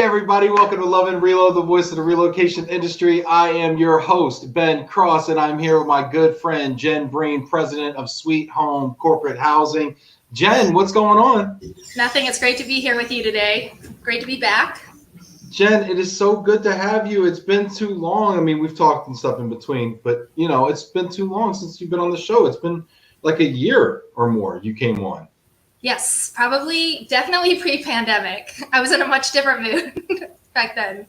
everybody, welcome to Love and Reload, the voice of the relocation industry. I am your host, Ben Cross, and I'm here with my good friend, Jen Breen, president of Sweet Home Corporate Housing. Jen, what's going on? Nothing. It's great to be here with you today. Great to be back. Jen, it is so good to have you. It's been too long. I mean, we've talked and stuff in between, but, you know, it's been too long since you've been on the show. It's been like a year or more you came on. Yes, definitely pre-pandemic. I was in a much different mood back then.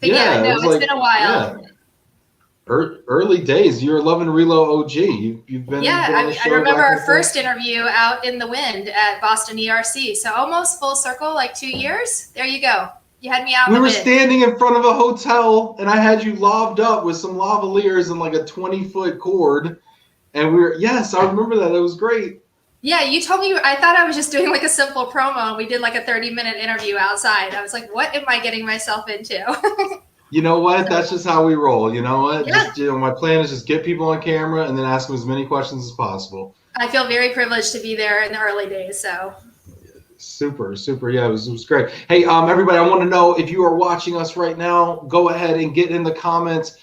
But it's been a while. Yeah. Early days. You're Love and Reload OG. You've been on the show. I remember our first interview out in the wind at Boston ERC. So almost full circle, like 2 years. There you go. You had me out. We were standing in front of a hotel, and I had you lobbed up with some lavaliers and like a 20-foot cord. And I remember that. It was great. Yeah, you told me, I thought I was just doing like a simple promo, and we did like a 30-minute interview outside. I was like, what am I getting myself into? You know what? That's just how we roll. You know what? Yeah. My plan is just get people on camera and then ask them as many questions as possible. I feel very privileged to be there in the early days. So super. Yeah, it was great. Hey, everybody, I want to know if you are watching us right now, go ahead and get in the comments.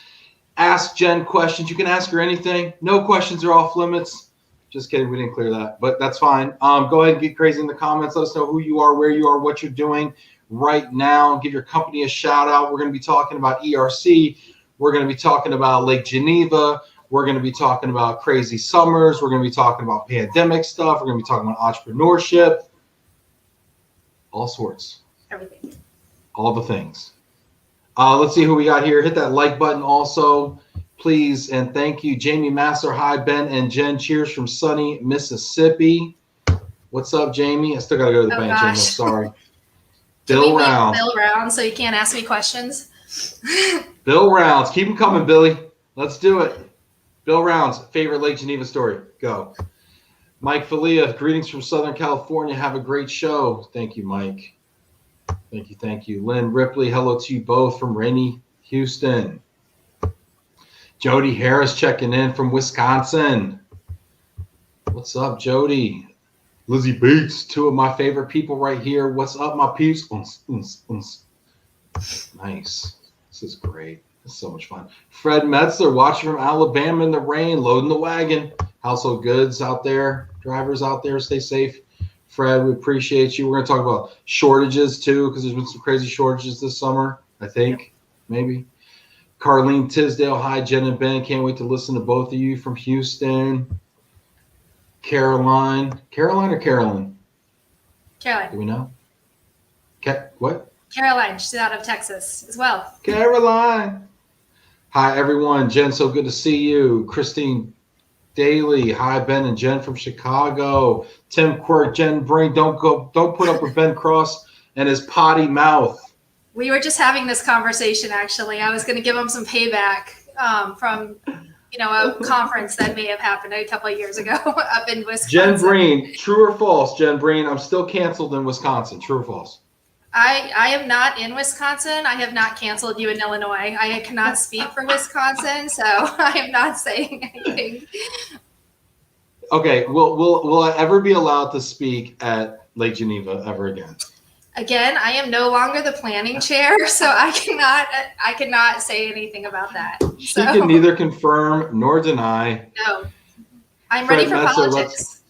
Ask Jen questions. You can ask her anything. No questions are off limits. Just kidding, we didn't clear that, but that's fine. Go ahead and get crazy in the comments. Let us know who you are, where you are, what you're doing right now. Give your company a shout out. We're going to be talking about ERC. We're going to be talking about Lake Geneva. We're going to be talking about crazy summers. We're going to be talking about pandemic stuff. We're going to be talking about entrepreneurship. All sorts. Everything. All the things. Let's see who we got here. Hit that like button also. Please and thank you. Jamie Masser, hi, Ben and Jen. Cheers from sunny Mississippi. What's up, Jamie? I still got to go to the bank, Jamie. I'm sorry. Bill Rounds. Bill Rounds, so you can't ask me questions. Bill Rounds. Keep them coming, Billy. Let's do it. Bill Rounds, favorite Lake Geneva story. Go. Mike Falia, greetings from Southern California. Have a great show. Thank you, Mike. Thank you. Lynn Ripley, hello to you both from rainy Houston. Jody Harris checking in from Wisconsin. What's up, Jody? Lizzie Bates, two of my favorite people right here. What's up, my peeps? Nice. This is great. It's so much fun. Fred Metzler, watching from Alabama in the rain, loading the wagon. Household goods out there. Drivers out there, stay safe. Fred, we appreciate you. We're going to talk about shortages, too, because there's been some crazy shortages this summer, I think, maybe. Carlene Tisdale, hi, Jen and Ben. Can't wait to listen to both of you from Houston. Caroline or Carolyn? Caroline. Do we know? What? Caroline. She's out of Texas as well. Caroline. Hi, everyone. Jen, so good to see you. Christine Daly. Hi, Ben and Jen from Chicago. Tim Quirk, Jen Breen. Don't put up with Ben Cross and his potty mouth. We were just having this conversation, actually. I was going to give him some payback from, a conference that may have happened a couple of years ago up in Wisconsin. Jen Breen, true or false? Jen Breen, I'm still canceled in Wisconsin. True or false? I am not in Wisconsin. I have not canceled you in Illinois. I cannot speak for Wisconsin, so I am not saying anything. Okay, will I ever be allowed to speak at Lake Geneva ever again? Again, I am no longer the planning chair, so I cannot say anything about that. She can neither confirm nor deny. No, I'm ready for politics.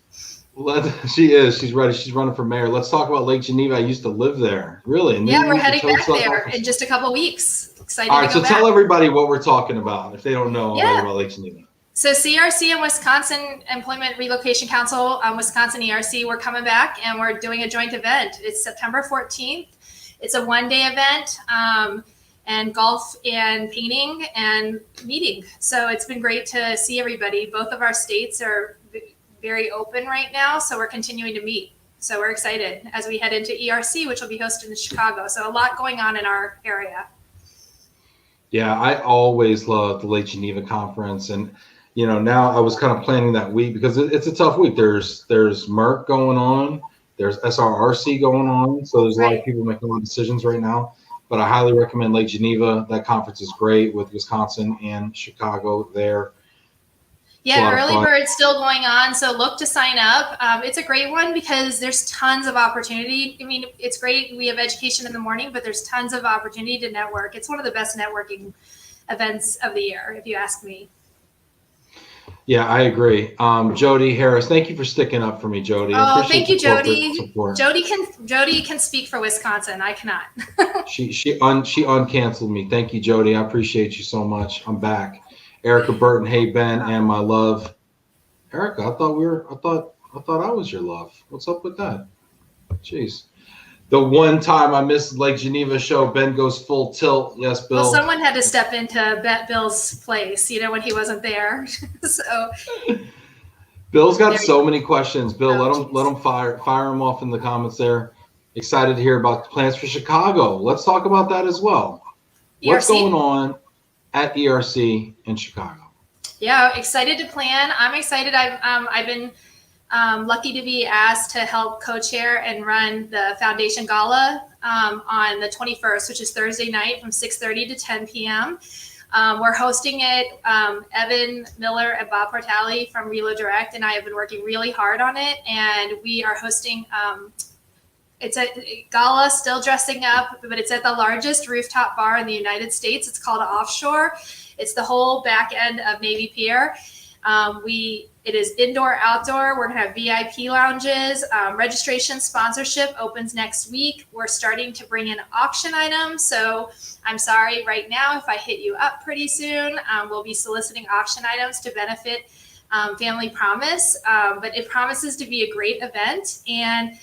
She is. She's ready. She's running for mayor. Let's talk about Lake Geneva. I used to live there. Really? And yeah, we're heading back there in just a couple of weeks. Excited All right, to go so tell everybody what we're talking about if they don't know about Lake Geneva. So CRC and Wisconsin Employment Relocation Council, Wisconsin ERC, we're coming back and we're doing a joint event. It's September 14th. It's a one-day event and golf and painting and meeting. So it's been great to see everybody. Both of our states are very open right now, so we're continuing to meet. So we're excited as we head into ERC, which will be hosted in Chicago. So a lot going on in our area. Yeah, I always loved the Lake Geneva conference. And now I was kind of planning that week because it's a tough week. There's Merck going on, there's SRRC going on, so there's a lot of people making a lot of decisions right now. But I highly recommend Lake Geneva. That conference is great with Wisconsin and Chicago there. Yeah, early bird's still going on, so look to sign up. It's a great one because there's tons of opportunity. I mean, it's great. We have education in the morning, but there's tons of opportunity to network. It's one of the best networking events of the year, if you ask me. Yeah, I agree. Jody Harris, thank you for sticking up for me, Jody. Oh, thank you, Jody. Jody can speak for Wisconsin. I cannot. she uncanceled me. Thank you, Jody. I appreciate you so much. I'm back. Erica Burton, hey Ben, and my love. Erica, I thought I was your love. What's up with that? Jeez. The one time I missed Lake Geneva show, Ben goes full tilt. Yes, Bill. Well, someone had to step into Bill's place, when he wasn't there. So Bill's got so many questions. Bill, let him fire them off in the comments there. Excited to hear about plans for Chicago. Let's talk about that as well. ERC? What's going on at ERC in Chicago? Yeah, excited to plan. I'm excited. I've been lucky to be asked to help co-chair and run the Foundation Gala on the 21st, which is Thursday night from 6:30 to 10 p.m. We're hosting it. Evan Miller and Bob Portali from Relo Direct and I have been working really hard on it, and we are hosting. It's a gala, still dressing up, but it's at the largest rooftop bar in the United States. It's called Offshore. It's the whole back end of Navy Pier. It is indoor, outdoor. We're gonna have VIP lounges. Registration sponsorship opens next week. We're starting to bring in auction items. So I'm sorry right now if I hit you up pretty soon. We'll be soliciting auction items to benefit Family Promise, but it promises to be a great event. And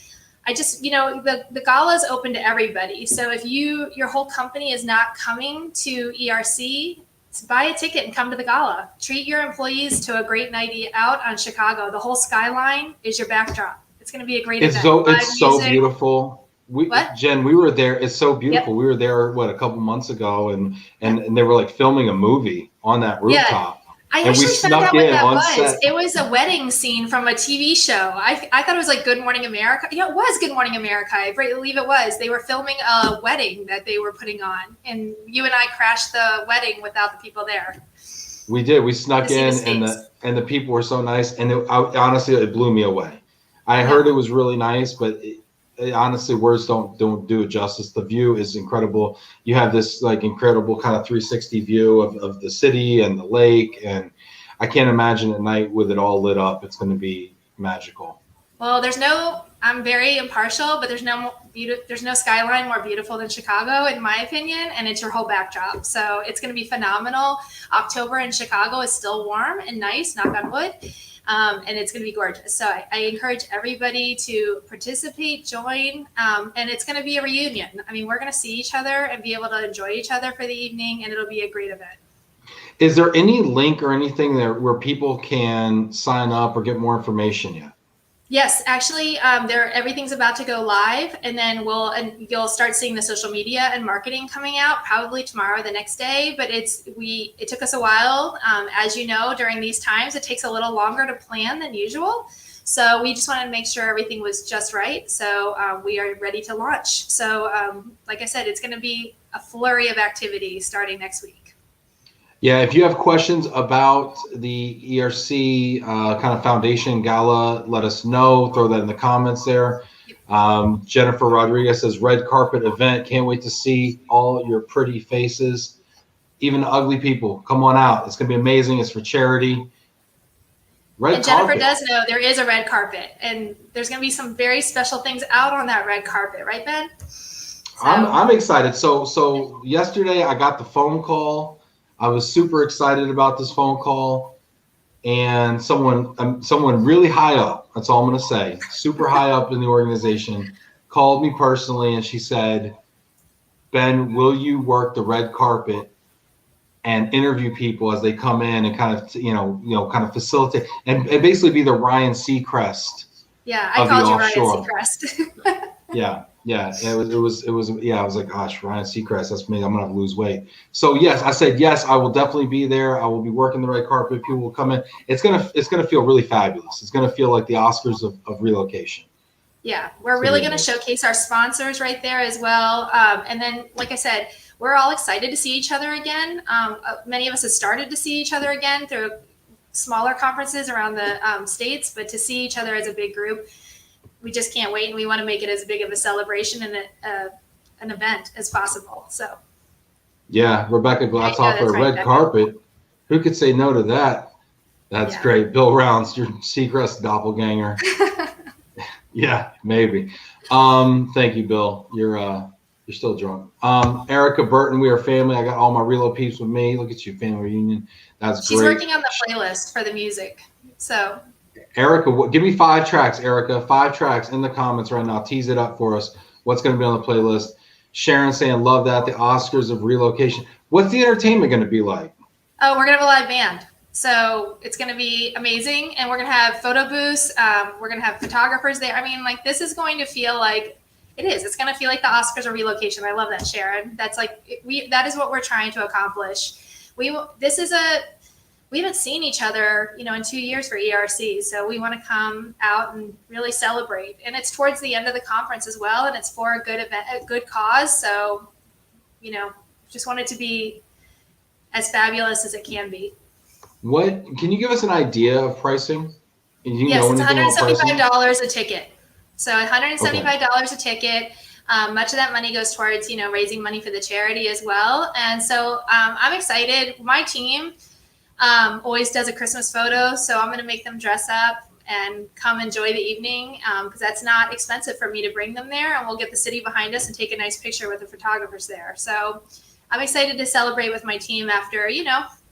I just, the gala is open to everybody. So if your whole company is not coming to ERC, buy a ticket and come to the gala. Treat your employees to a great night out on Chicago. The whole skyline is your backdrop. It's going to be a great event. It's so beautiful. Jen, we were there. It's so beautiful. Yep. We were there, a couple months ago, and they were like filming a movie on that rooftop. Yeah. I actually found out what that was. It was a wedding scene from a TV show. I thought it was like Good Morning America. Yeah, it was Good Morning America. I believe it was. They were filming a wedding that they were putting on, and you and I crashed the wedding without the people there. We did. We snuck in, and the people were so nice, and honestly, it blew me away. I heard it was really nice, but honestly, words don't do it justice. The view is incredible. You have this like incredible kind of 360 view of the city and the lake, and I can't imagine at night with it all lit up. It's going to be magical. Well, I'm very impartial, but there's no skyline more beautiful than Chicago, in my opinion, and it's your whole backdrop. So it's going to be phenomenal. October in Chicago is still warm and nice, knock on wood. And it's going to be gorgeous. So I encourage everybody to participate, join, and it's going to be a reunion. I mean, we're going to see each other and be able to enjoy each other for the evening, and it'll be a great event. Is there any link or anything there where people can sign up or get more information yet? Yes, actually, everything's about to go live, and then you'll start seeing the social media and marketing coming out probably tomorrow, the next day. But it took us a while, as you know, during these times, it takes a little longer to plan than usual. So we just wanted to make sure everything was just right. So we are ready to launch. So like I said, it's going to be a flurry of activity starting next week. Yeah, if you have questions about the ERC kind of foundation gala, let us know. Throw that in the comments there. Jennifer Rodriguez says, red carpet event. Can't wait to see all your pretty faces. Even the ugly people, come on out. It's going to be amazing. It's for charity. And Jennifer does know there is a red carpet, and there's going to be some very special things out on that red carpet. Right, Ben? So. I'm excited. So yesterday I got the phone call. I was super excited about this phone call, and someone really high up, that's all I'm going to say, super high up in the organization, called me personally, and she said, Ben, will you work the red carpet and interview people as they come in and kind of, kind of facilitate and basically be the Ryan Seacrest. Yeah, I called you Ryan Seacrest. Yeah. It was. I was like, gosh, Ryan Seacrest, that's me. I'm gonna have to lose weight. So yes, I said yes. I will definitely be there. I will be working the red carpet. People will come in. It's gonna feel really fabulous. It's gonna feel like the Oscars of relocation. Yeah, we're really gonna showcase our sponsors right there as well. And then, like I said, we're all excited to see each other again. Many of us have started to see each other again through smaller conferences around the states, but to see each other as a big group, we just can't wait, and we want to make it as big of a celebration and an event as possible. So, yeah, Rebecca Glatz that's for a right, red carpet. Who could say no to that? That's great. Bill Rounds, your Seacrest doppelganger. Yeah, maybe. Thank you, Bill. You're still drunk. Erica Burton, we are family. I got all my Relo peeps with me. Look at you, family reunion. That's She's great. working on the playlist for the music. So, Erica, give me 5 tracks, Erica. 5 tracks in the comments right now. Tease it up for us. What's going to be on the playlist? Sharon saying, love that. The Oscars of relocation. What's the entertainment going to be like? Oh, we're going to have a live band. So it's going to be amazing. And we're going to have photo booths. We're going to have photographers there. I mean, like, this is going to feel like it is. It's going to feel like the Oscars of relocation. I love that, Sharon. That's like, that is what we're trying to accomplish. We haven't seen each other, in 2 years for ERC. So we want to come out and really celebrate. And it's towards the end of the conference as well. And it's for a good event, a good cause. So, just want it to be as fabulous as it can be. What can you give us an idea of pricing? Yes, it's $175 a ticket. So $175 a ticket. Much of that money goes towards, raising money for the charity as well. And so I'm excited. My team always does a Christmas photo. So I'm going to make them dress up and come enjoy the evening because that's not expensive for me to bring them there. And we'll get the city behind us and take a nice picture with the photographers there. So I'm excited to celebrate with my team after,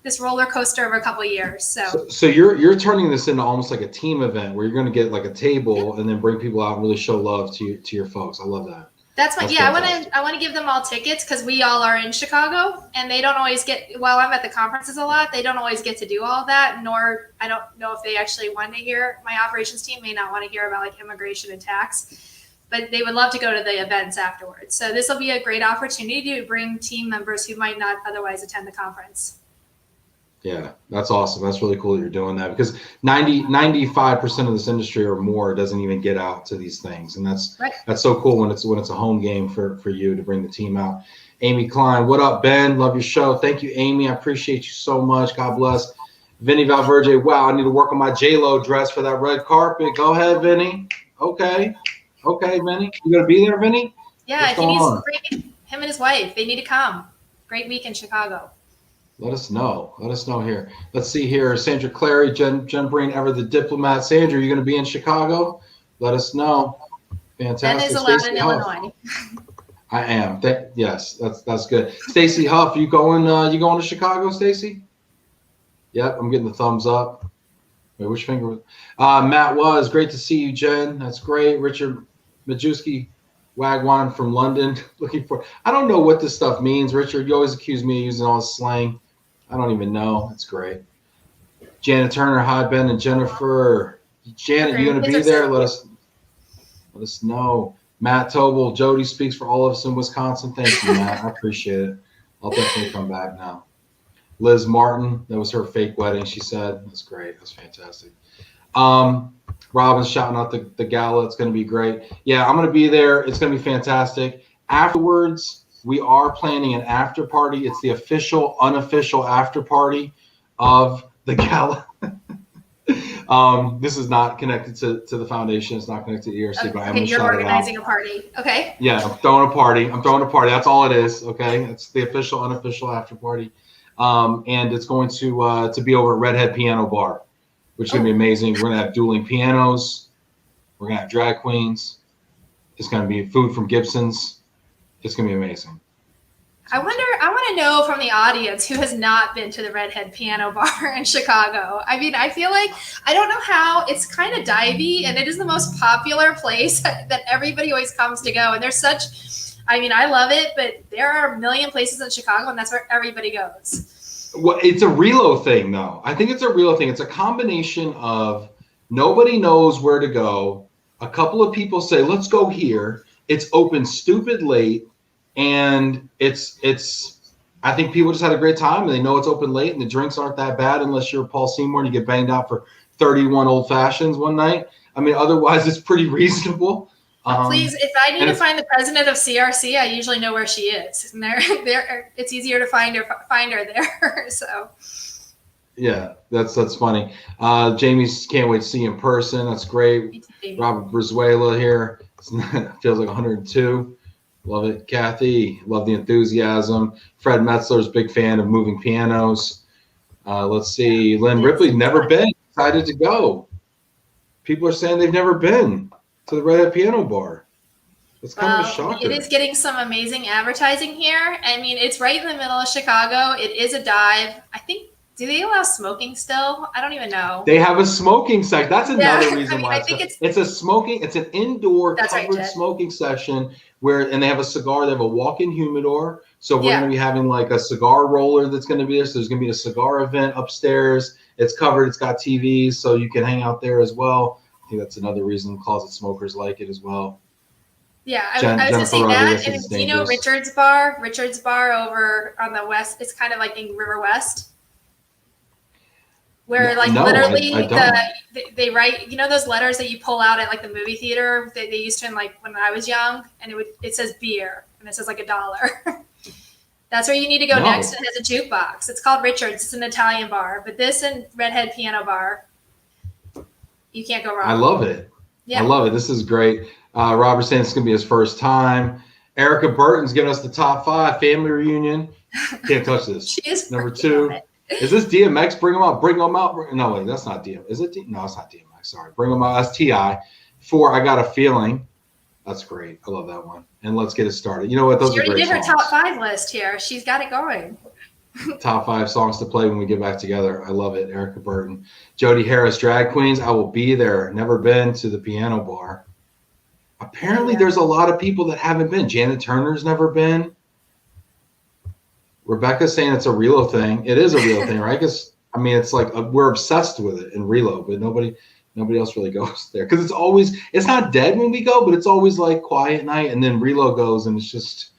this roller coaster of a couple of years. So you're turning this into almost like a team event where you're going to get like a table and then bring people out and really show love to your folks. I love that. That's I want to give them all tickets because we all are in Chicago and they don't always get, while I'm at the conferences a lot, they don't always get to do all that, nor I don't know if they actually want to hear. My operations team may not want to hear about like immigration and tax, but they would love to go to the events afterwards. So this will be a great opportunity to bring team members who might not otherwise attend the conference. Yeah, that's awesome. That's really cool that you're doing that because 95% of this industry or more doesn't even get out to these things. And that's so cool when it's a home game for you to bring the team out. Amy Klein, what up, Ben? Love your show. Thank you, Amy. I appreciate you so much. God bless. Vinny Valverde, wow, I need to work on my J-Lo dress for that red carpet. Go ahead, Vinny. Okay, Vinny. You gonna be there, Vinny? Yeah, he needs to bring him and his wife. They need to come. Great week in Chicago. Let us know here. Let's see here. Sandra Clary, Jen Breen, ever the diplomat. Sandra, you going to be in Chicago? Let us know. Fantastic. Ben is allowed in Illinois. I am. Yes, that's good. Stacy Huff, you going to Chicago, Stacy? Yep, I'm getting the thumbs up. Wait, which finger? Matt was great to see you, Jen. That's great. Richard Majewski. Wagwan from London. I don't know what this stuff means, Richard. You always accuse me of using all this slang. I don't even know. That's great. Janet Turner, hi, Ben and Jennifer. Janet, you going to be there? Let us know. Matt Tobel, Jody speaks for all of us in Wisconsin. Thank you, Matt. I appreciate it. I'll definitely come back now. Liz Martin, that was her fake wedding, she said. That's great. That's fantastic. Robin's shouting out the gala. It's going to be great. Yeah, I'm going to be there. It's going to be fantastic. Afterwards, we are planning an after party. It's the official, unofficial after party of the gala. This is not connected to the foundation. It's not connected to ERC, but I'm going to shout it out. You're organizing a party. Okay. Yeah, I'm throwing a party. That's all it is. Okay. It's the official, unofficial after party. And it's going to be over at Redhead Piano Bar, which is going to be amazing. We're going to have dueling pianos. We're going to have drag queens. It's going to be food from Gibson's. It's going to be amazing. I want to know from the audience who has not been to the Redhead Piano Bar in Chicago. I mean, I feel like, I don't know how, it's kind of divey and it is the most popular place that everybody always comes to go. And there's I love it, but there are a million places in Chicago and that's where everybody goes. Well, it's a Relo thing, though. I think it's a Relo thing. It's a combination of nobody knows where to go. A couple of people say, let's go here. It's open stupid late. And I think people just had a great time and they know it's open late and the drinks aren't that bad unless you're Paul Seymour and you get banged out for 31 old fashions one night. I mean, otherwise it's pretty reasonable. Please, if I need to find the president of CRC, I usually know where she is. And it's easier to find her there. So Yeah, that's funny. Jamie's can't wait to see you in person. That's great. Me too. Robert Brizuela here. Feels like 102. Love it. Kathy, love the enthusiasm. Fred Metzler's big fan of moving pianos. Let's see. Lynn Ripley, never been. Excited to go. People are saying they've never been to the Red Hat Piano Bar. It's kind of a shocker. It is getting some amazing advertising here. I mean, it's right in the middle of Chicago. It is a dive. I think, do they allow smoking still? I don't even know. They have a smoking section. That's another reason I mean, why I think it's an indoor covered right, smoking session and they have a cigar. They have a walk-in humidor. So we're going to be having like a cigar roller that's going to be there. So there's going to be a cigar event upstairs. It's covered. It's got TVs, so you can hang out there as well. I think that's another reason closet smokers like it as well. Yeah, I was going to say that. And do you know Richard's Bar? Richard's Bar over on the west. It's kind of like in River West. Where literally they write, you know, those letters that you pull out at like the movie theater that they used to in like when I was young, and it says beer and it says like $1. That's where you need to go next. It has a jukebox. It's called Richard's. It's an Italian bar, but this and Redhead Piano Bar, you can't go wrong. I love it. Yeah. I love it. This is great. Robert's saying it's going to be his first time. Erica Burton's giving us the top 5 family reunion. Can't touch this. She is number 2. Is this DMX? Bring them out. Bring them out. No, wait, that's not DMX. Is it? No, it's not DMX. Sorry. Bring them out. That's T.I. 4, I Got a Feeling. That's great. I love that one. And let's get it started. You know what? Those are great songs. She already did her top 5 list here. She's got it going. Top 5 songs to play when we get back together. I love it. Erica Burton. Jody Harris, Drag Queens. I will be there. Never been to the piano bar. Apparently, there's a lot of people that haven't been. Janet Turner's never been. Rebecca's saying it's a Relo thing. It is a real thing, right? Because I mean, it's like we're obsessed with it in Relo, but nobody else really goes there because it's not dead when we go, but it's always like quiet night, and then Relo goes and it's just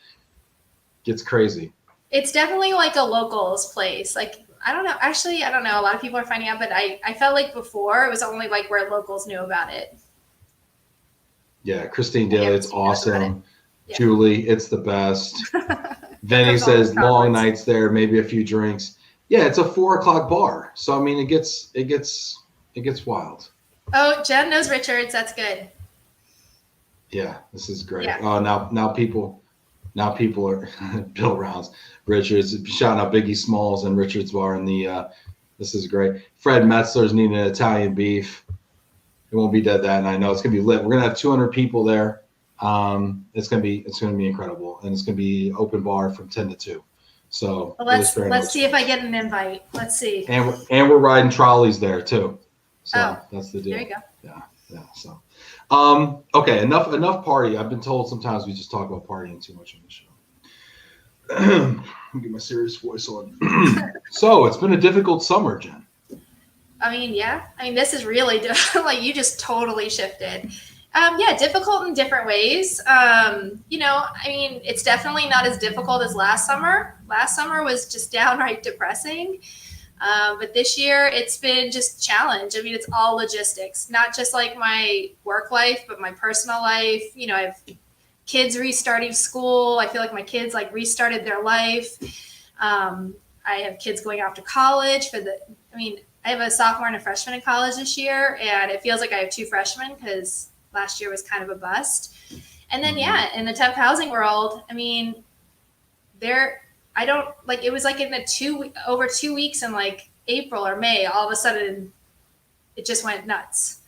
gets crazy. It's definitely like a locals place. Like I don't know. Actually, I don't know. A lot of people are finding out, but I felt like before it was only like where locals knew about it. Yeah, Christine Daly, it's awesome. Yeah. Julie, it's the best. Vinny says long nights there, maybe a few drinks. Yeah, it's a 4:00 bar, so I mean, it gets wild. Oh, Jen knows Richards. That's good. Yeah, this is great. Yeah. Oh, now people are Bill Rounds, Richards shouting out Biggie Smalls and Richards Bar in the. This is great. Fred Metzler's needing an Italian beef. It won't be dead that night. No, it's gonna be lit. We're gonna have 200 people there. It's gonna be incredible, and it's gonna be open bar from 10 to 2. So let's see if I get an invite. Let's see. And we're riding trolleys there too. So that's the deal. There you go. Yeah. So okay, enough party. I've been told sometimes we just talk about partying too much on the show. Let me get my serious voice on. So it's been a difficult summer, Jen. I mean, yeah. I mean, this is really like you just totally shifted. Difficult in different ways. I mean, it's definitely not as difficult as last summer. Last summer was just downright depressing. But this year it's been just challenge. I mean, it's all logistics, not just like my work life, but my personal life. You know, I have kids restarting school. I feel like my kids like restarted their life. I have kids going off to college I have a sophomore and a freshman in college this year, and it feels like I have 2 freshmen because last year was kind of a bust. And then, in the temp housing world, I mean, it was like in over 2 weeks in like April or May, all of a sudden it just went nuts.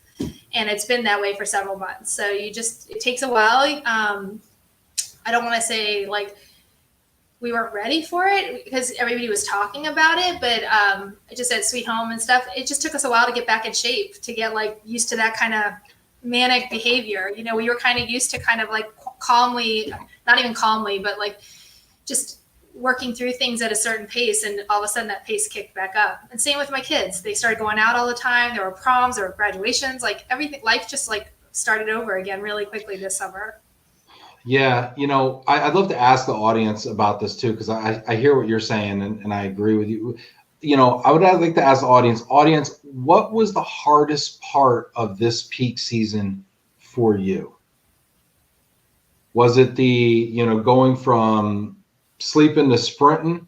And it's been that way for several months. So it takes a while. I don't want to say like we weren't ready for it because everybody was talking about it, but just at Sweet Home and stuff, it just took us a while to get back in shape, to get like used to that kind of manic behavior. You know, we were kind of used to kind of like calmly, not even calmly, but like just working through things at a certain pace, and all of a sudden that pace kicked back up. And same with my kids. They started going out all the time. There were proms, there were graduations, like everything, life just like started over again really quickly this summer. Yeah, I'd love to ask the audience about this too, because I hear what you're saying and I agree with you. I would like to ask the audience, what was the hardest part of this peak season for you? Was it the, going from sleeping to sprinting?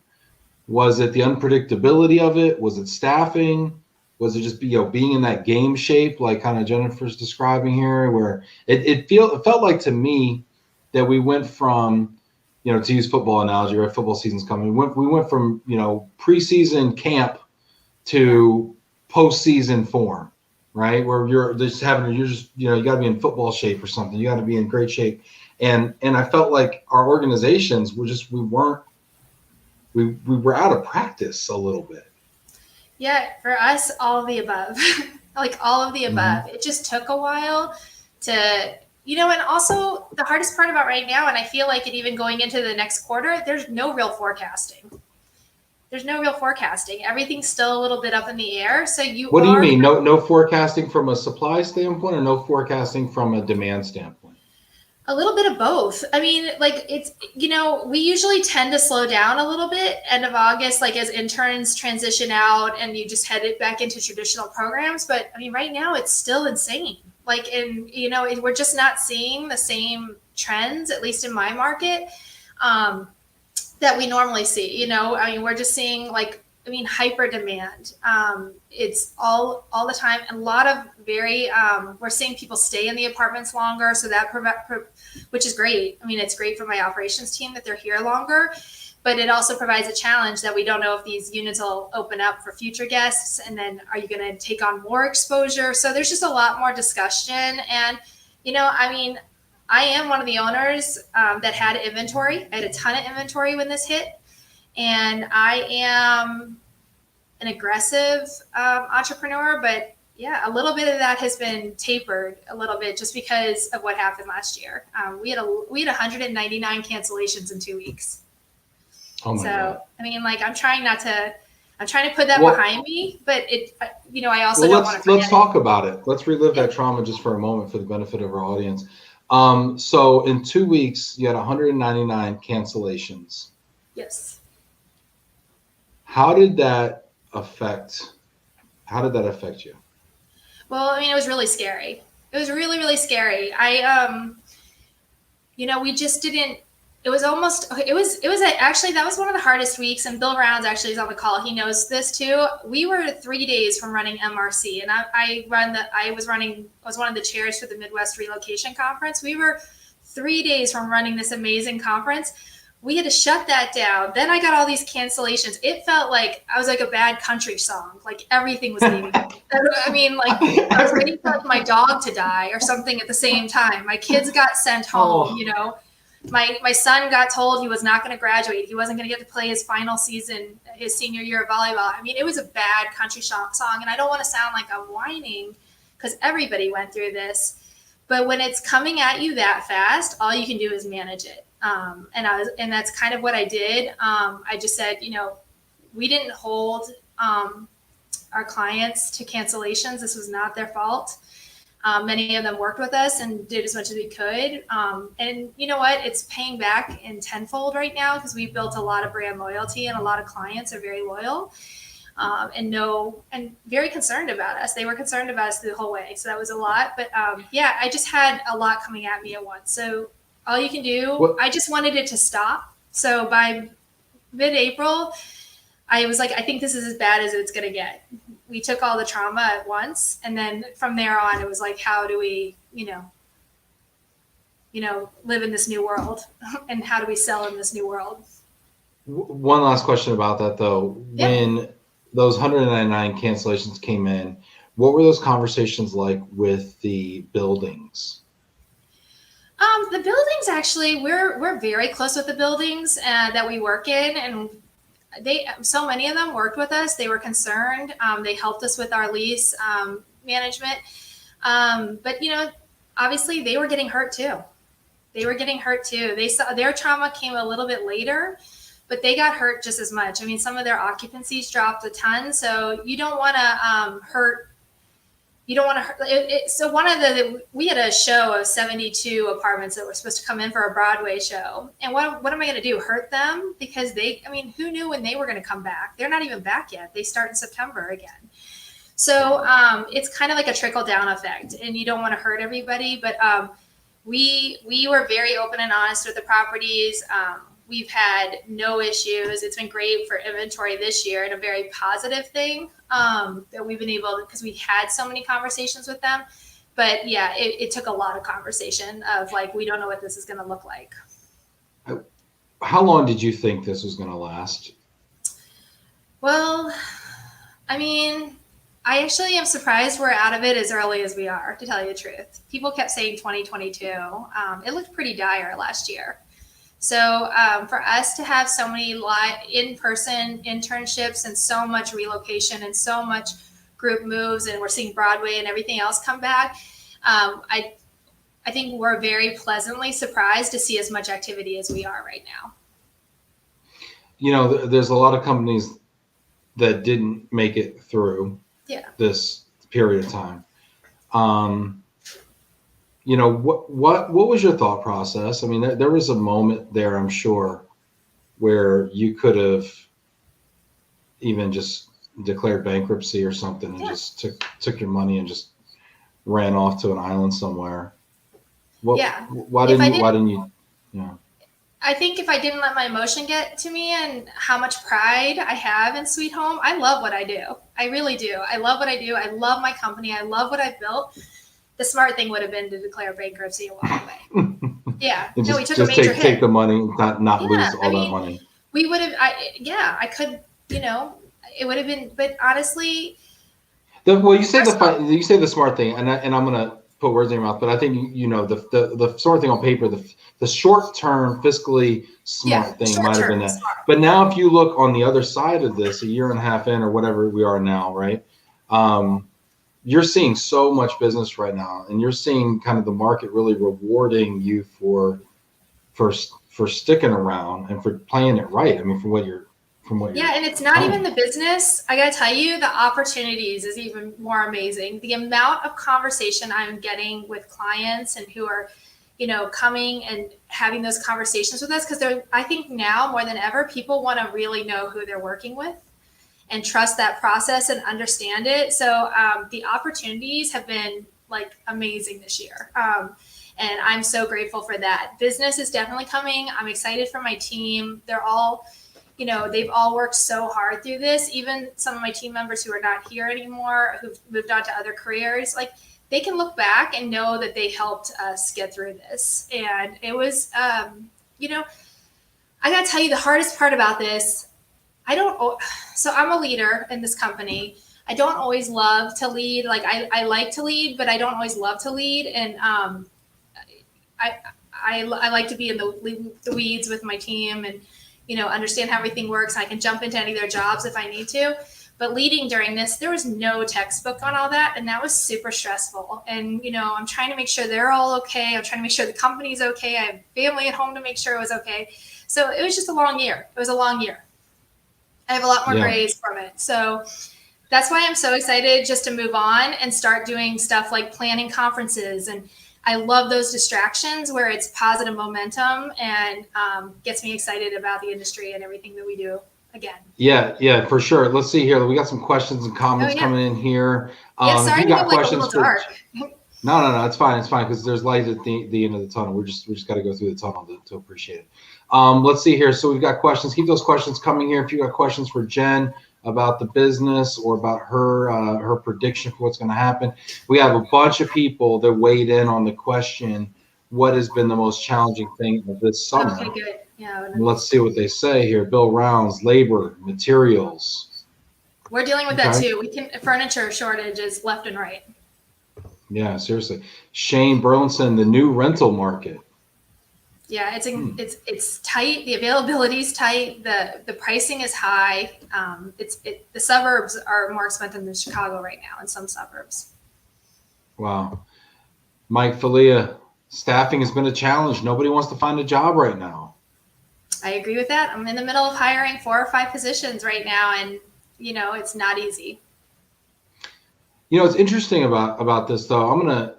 Was it the unpredictability of it? Was it staffing? Was it just being in that game shape, like kind of Jennifer's describing here, where it felt like to me that we went from, to use football analogy, right? Football season's coming. We went from preseason camp to postseason form, right? Where you got to be in football shape or something. You got to be in great shape, and I felt like our organizations we were out of practice a little bit. Yeah, for us, all of the above, like all of the above. It just took a while to, and also the hardest part about right now, and I feel like it even going into the next quarter, there's no real forecasting. Everything's still a little bit up in the air. So What do you mean? No forecasting from a supply standpoint, or no forecasting from a demand standpoint? A little bit of both. I mean, like it's, we usually tend to slow down a little bit end of August, like as interns transition out and you just head it back into traditional programs. But I mean, right now it's still insane. Like, we're just not seeing the same trends, at least in my market, that we normally see. I mean, we're just seeing hyper demand. It's all the time. A lot of we're seeing people stay in the apartments longer. So that, which is great. I mean, it's great for my operations team that they're here longer, but it also provides a challenge that we don't know if these units will open up for future guests. And then are you going to take on more exposure? So there's just a lot more discussion. And, I am one of the owners that had inventory. I had a ton of inventory when this hit. And I am an aggressive entrepreneur, but yeah, a little bit of that has been tapered a little bit just because of what happened last year. We had 199 cancellations in 2 weeks. Oh my God. I mean, I'm trying to put that behind me, but I also don't want to forget. Let's talk about it. Let's relive that trauma just for a moment for the benefit of our audience. So in 2 weeks, you had 199 cancellations. Yes. How did that affect you? Well, I mean, it was really scary. It was really, really scary. We just didn't, it was actually, that was one of the hardest weeks. And Bill Rounds actually is on the call. He knows this too. We were 3 days from running MRC, and I was one of the chairs for the Midwest Relocation Conference. We were 3 days from running this amazing conference. We had to shut that down. Then I got all these cancellations. It felt like I was like a bad country song. Like everything was leaving. I mean, I was waiting for my dog to die or something at the same time. My kids got sent home, My son got told he was not going to graduate. He wasn't going to get to play his final season, his senior year of volleyball. I mean, it was a bad country song. And I don't want to sound like I'm whining because everybody went through this. But when it's coming at you that fast, all you can do is manage it. And that's kind of what I did. I just said, we didn't hold our clients to cancellations. This was not their fault. Many of them worked with us and did as much as we could. And you know what? It's paying back in tenfold right now because we built a lot of brand loyalty and a lot of clients are very loyal and very concerned about us. They were concerned about us the whole way. So that was a lot. But I just had a lot coming at me at once. So all you can do, I just wanted it to stop. So by mid-April, I was like, I think this is as bad as it's going to get. We took all the trauma at once. And then from there on, it was like, how do we, live in this new world? And how do we sell in this new world? One last question about that, though. Yeah. When those 199 cancellations came in, what were those conversations like with the buildings? The buildings, actually, we're very close with the buildings that we work in, and so many of them worked with us. They were concerned. They helped us with our lease management. But obviously they were getting hurt too. They saw their trauma came a little bit later, but they got hurt just as much. I mean, some of their occupancies dropped a ton. So you don't want to hurt. You don't want to hurt it. So we had a show of 72 apartments that were supposed to come in for a Broadway show. And what am I going to do? Hurt them? Because who knew when they were going to come back? They're not even back yet. They start in September again. So it's kind of like a trickle down effect, and you don't want to hurt everybody. But we were very open and honest with the properties. we've had no issues. It's been great for inventory this year, and a very positive thing that we've been able to, because we had so many conversations with them. But yeah, it took a lot of conversation of like, we don't know what this is going to look like. How long did you think this was going to last? Well, I mean, I actually am surprised we're out of it as early as we are, to tell you the truth. People kept saying 2022. It looked pretty dire last year. So for us to have so many in-person internships and so much relocation and so much group moves, and we're seeing Broadway and everything else come back, I think we're very pleasantly surprised to see as much activity as we are right now. You know, there's a lot of companies that didn't make it through this period of time. You know, what was your thought process? I mean, there was a moment there, I'm sure, where you could have even just declared bankruptcy or something and just took your money and just ran off to an island somewhere. Why didn't you? Yeah. I think if I didn't let my emotion get to me and how much pride I have in Sweet Home, I love what I do. I really do. I love what I do. I love my company. I love what I've built. The smart thing would have been to declare bankruptcy and walk away. Yeah. No, we took a major hit. Take the money, not lose all that money. We would have, I could, you know, it would have been, but honestly. You say the smart thing, and I'm going to put words in your mouth, but I think, you know, the smart thing on paper, the short-term fiscally smart thing might have been that. Smart. But now if you look on the other side of this, a year and a half in or whatever we are now, right? You're seeing so much business right now, and you're seeing kind of the market really rewarding you for sticking around and for playing it right. I mean, from what you're and it's not even the business. I gotta tell you, the opportunities is even more amazing. The amount of conversation I'm getting with clients and who are, you know, coming and having those conversations with us, because I think now more than ever, people want to really know who they're working with and trust that process and understand it. So the opportunities have been like amazing this year. And I'm so grateful for that. Business is definitely coming. I'm excited for my team. They're all, you know, they've all worked so hard through this. Even some of my team members who are not here anymore, who've moved on to other careers, like they can look back and know that they helped us get through this. And it was, you know, I got to tell you the hardest part about this. So I'm a leader in this company. I don't always love to lead. Like I like to lead, but I don't always love to lead. And I like to be in the weeds with my team and, you know, understand how everything works. I can jump into any of their jobs if I need to. But leading during this, there was no textbook on all that. And that was super stressful. And, you know, I'm trying to make sure they're all okay. I'm trying to make sure the company's okay. I have family at home to make sure it was okay. So it was just a long year. It was a long year. I have a lot more grays from it. So that's why I'm so excited just to move on and start doing stuff like planning conferences. And I love those distractions where it's positive momentum and gets me excited about the industry and everything that we do again. Yeah, for sure. Let's see here. We got some questions and comments coming in here. Sorry to get like a little dark. No, it's fine. It's fine because there's light at the end of the tunnel. We just got to go through the tunnel to appreciate it. Let's see here. So we've got questions. Keep those questions coming here. If you got questions for Jen about the business or about her prediction for what's going to happen. We have a bunch of people that weighed in on the question, what has been the most challenging thing of this summer? Okay, good. Yeah. Let's see what they say here. Bill Rounds, labor, materials. We're dealing with that too. Furniture shortages left and right. Yeah, seriously. Shane Burleson, the new rental market. Yeah, it's tight. The availability is tight. The pricing is high. The suburbs are more expensive than Chicago right now in some suburbs. Wow. Mike Falia, staffing has been a challenge. Nobody wants to find a job right now. I agree with that. I'm in the middle of hiring 4 or 5 positions right now, and you know, it's not easy. You know, it's interesting about this though.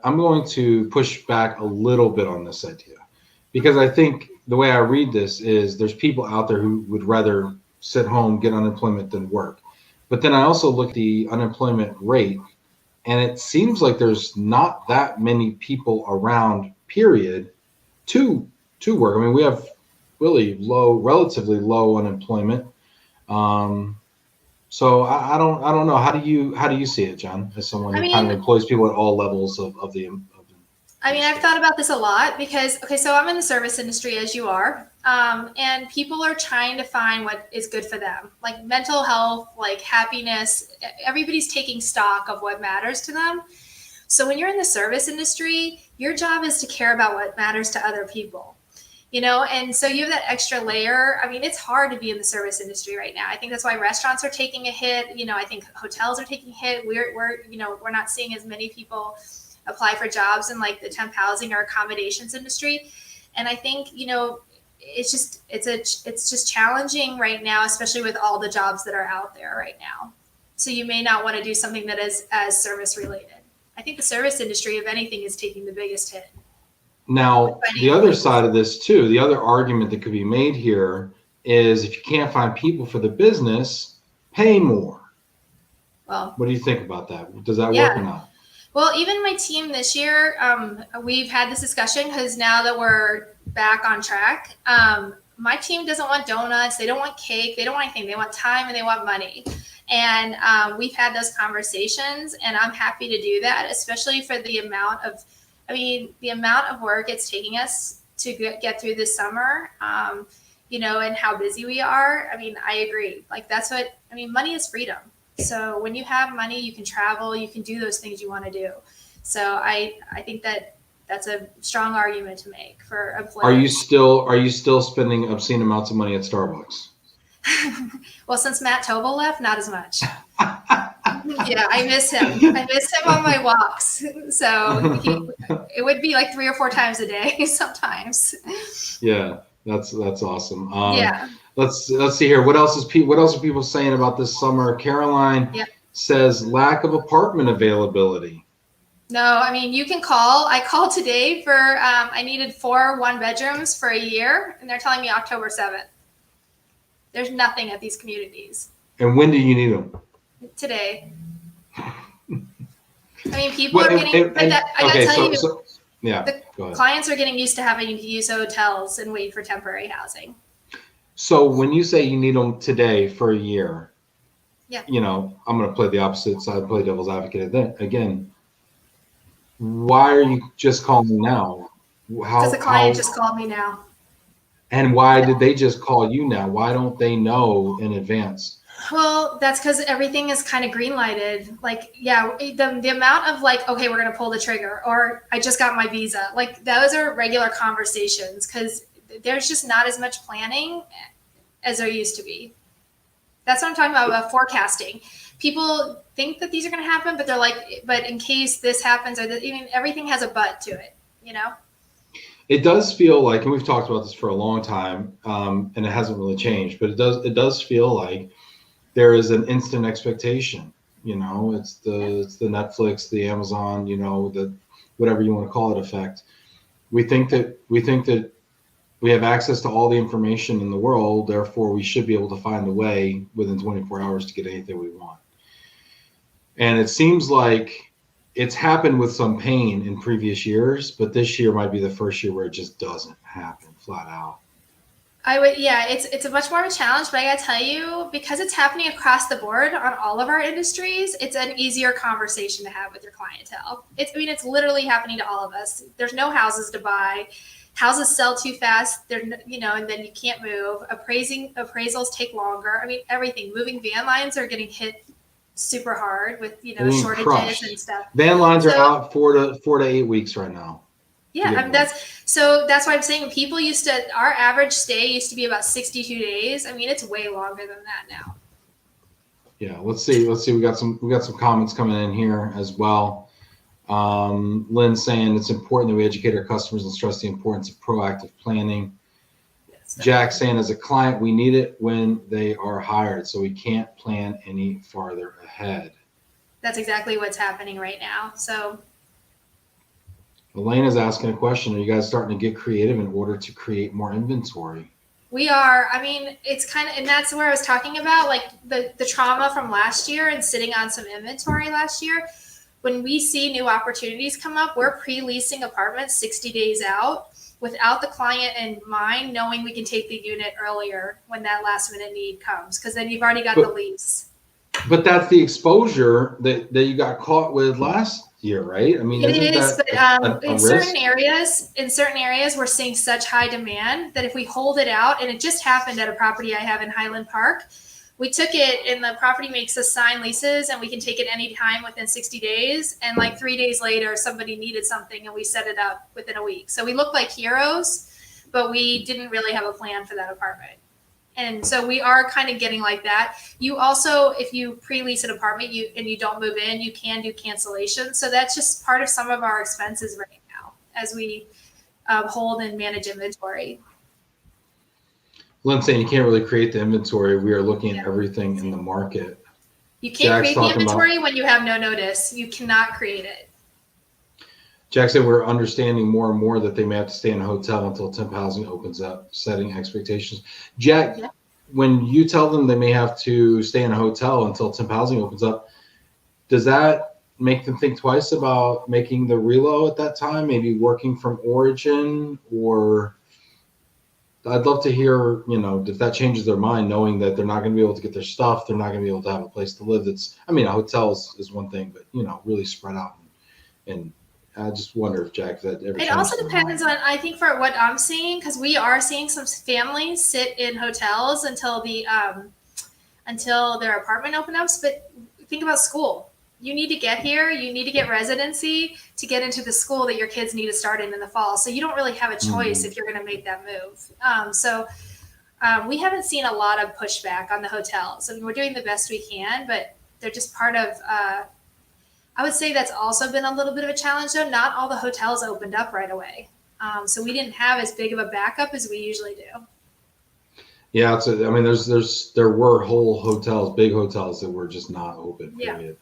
I'm going to push back a little bit on this idea. Because I think the way I read this is there's people out there who would rather sit home, get unemployment than work. But then I also look at the unemployment rate, and it seems like there's not that many people around, period, to work. I mean, we have really low, relatively low unemployment. So I don't know. How do you see it, John, as someone I who kind of mean, employs people at all levels of the I've thought about this a lot because, okay, so I'm in the service industry as you are, and people are trying to find what is good for them, like mental health, like happiness. Everybody's taking stock of what matters to them. So when you're in the service industry, your job is to care about what matters to other people, and so you have that extra layer. I mean, it's hard to be in the service industry right now. I think that's why restaurants are taking a hit. I think hotels are taking a hit. We're not seeing as many people apply for jobs in like the temp housing or accommodations industry. And I think, it's just challenging right now, especially with all the jobs that are out there right now. So you may not want to do something that is as service related. I think the service industry, if anything, is taking the biggest hit. Now, the other side of this too, the other argument that could be made here is if you can't find people for the business, pay more. Well, what do you think about that? Does that work or not? Well, even my team this year, we've had this discussion because now that we're back on track, my team doesn't want donuts. They don't want cake. They don't want anything. They want time and they want money. And we've had those conversations, and I'm happy to do that, especially for the amount of work it's taking us to get through this summer, and how busy we are. I mean, I agree. Like money is freedom. So when you have money, you can travel, you can do those things you want to do. So I think that's a strong argument to make for employers. Are you still spending obscene amounts of money at Starbucks? Well, since Matt Tobel left, not as much. Yeah, I miss him. I miss him on my walks. So it would be like 3 or 4 times a day sometimes. Yeah, that's awesome. Yeah. Let's see here. What else are people saying about this summer? Caroline says lack of apartment availability. No, I mean, you can call. I called today for I needed 4 1-bedrooms for a year, and they're telling me October 7th. There's nothing at these communities. And when do you need them? Today. I mean, people are getting. The clients are getting used to having to use hotels and wait for temporary housing. So when you say you need them today for a year, I'm going to play the opposite side, play devil's advocate. Then again, why are you just calling now? Because the client just called me now. And why did they just call you now? Why don't they know in advance? Well, that's because everything is kind of green lighted. Like, the amount of like, okay, we're going to pull the trigger, or I just got my visa. Like, those are regular conversations because there's just not as much planning as there used to be. That's what I'm talking about forecasting. People think that these are going to happen, but they're like, but in case this happens, or everything has a but to it, It does feel like, and we've talked about this for a long time, and it hasn't really changed, but it does feel like there is an instant expectation. It's the Netflix, the Amazon, the whatever you want to call it effect. We think that we have access to all the information in the world, therefore we should be able to find a way within 24 hours to get anything we want. And it seems like it's happened with some pain in previous years, but this year might be the first year where it just doesn't happen flat out. It's a much more of a challenge, but I gotta tell you, because it's happening across the board on all of our industries, it's an easier conversation to have with your clientele. It's literally happening to all of us. There's no houses to buy. Houses sell too fast. And then you can't move. Appraisals take longer. I mean, everything. Moving van lines are getting hit super hard with shortages crushed. And stuff. Van lines are out 4 to 8 weeks right now. Yeah, that's why I'm saying our average stay used to be about 62 days. I mean, it's way longer than that now. Yeah, let's see. We got some comments coming in here as well. Lynn saying it's important that we educate our customers and stress the importance of proactive planning. Yes, Jack saying as a client, we need it when they are hired, so we can't plan any farther ahead. That's exactly what's happening right now. So Elaine is asking a question. Are you guys starting to get creative in order to create more inventory? We are. I mean, it's kind of, and that's where I was talking about, like the trauma from last year and sitting on some inventory last year. When we see new opportunities come up, we're pre-leasing apartments 60 days out. without the client in mind, knowing we can take the unit earlier when that last minute need comes, because then you've already got the lease. But that's the exposure that you got caught with last year, right? I mean, It isn't is, that but a in risk? certain areas, we're seeing such high demand that if we hold it out, and it just happened at a property I have in Highland Park, we took it, and the property makes us sign leases, and we can take it anytime within 60 days. And like 3 days later, somebody needed something, and we set it up within a week. So we look like heroes, but we didn't really have a plan for that apartment. And so we are kind of getting like that. You also, if you pre-lease an apartment and you don't move in, you can do cancellation. So that's just part of some of our expenses right now as we hold and manage inventory. Lynn's saying you can't really create the inventory. We are looking at everything in the market. You can't create the inventory when you have no notice. You cannot create it. Jack said we're understanding more and more that they may have to stay in a hotel until temp housing opens up, setting expectations. Jack, when you tell them they may have to stay in a hotel until temp housing opens up, does that make them think twice about making the relo at that time, maybe working from origin? Or I'd love to hear, if that changes their mind, knowing that they're not going to be able to get their stuff, they're not going to be able to have a place to live. A hotel is one thing, but really spread out. And I just wonder if, Jack, that ever. It also depends on, I think, for what I'm seeing, because we are seeing some families sit in hotels until their apartment opens up. But think about school. You need to get here. You need to get residency to get into the school that your kids need to start in the fall. So you don't really have a choice if you're going to make that move. We haven't seen a lot of pushback on the hotels. I mean, we're doing the best we can, but they're just part of. I would say that's also been a little bit of a challenge, though. Not all the hotels opened up right away. So we didn't have as big of a backup as we usually do. Yeah, there were whole hotels, big hotels that were just not open, period,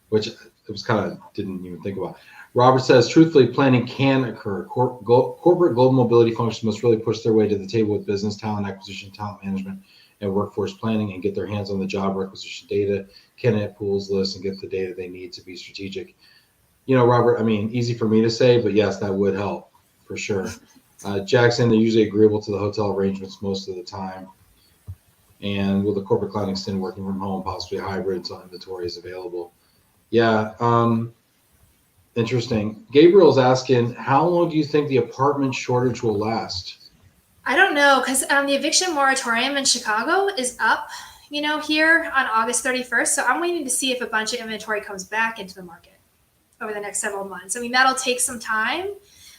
which it was kind of didn't even think about. Robert says, truthfully, planning can occur. Corporate global mobility functions must really push their way to the table with business, talent acquisition, talent management, and workforce planning, and get their hands on the job requisition data, candidate pools lists, and get the data they need to be strategic. Robert, easy for me to say, but yes, that would help for sure. Jackson, they're usually agreeable to the hotel arrangements most of the time. And will the corporate client extend working from home, possibly hybrid, until inventory is available? Yeah, interesting. Gabriel's asking, how long do you think the apartment shortage will last? I don't know, because the eviction moratorium in Chicago is up, here on August 31st. So I'm waiting to see if a bunch of inventory comes back into the market over the next several months. That'll take some time,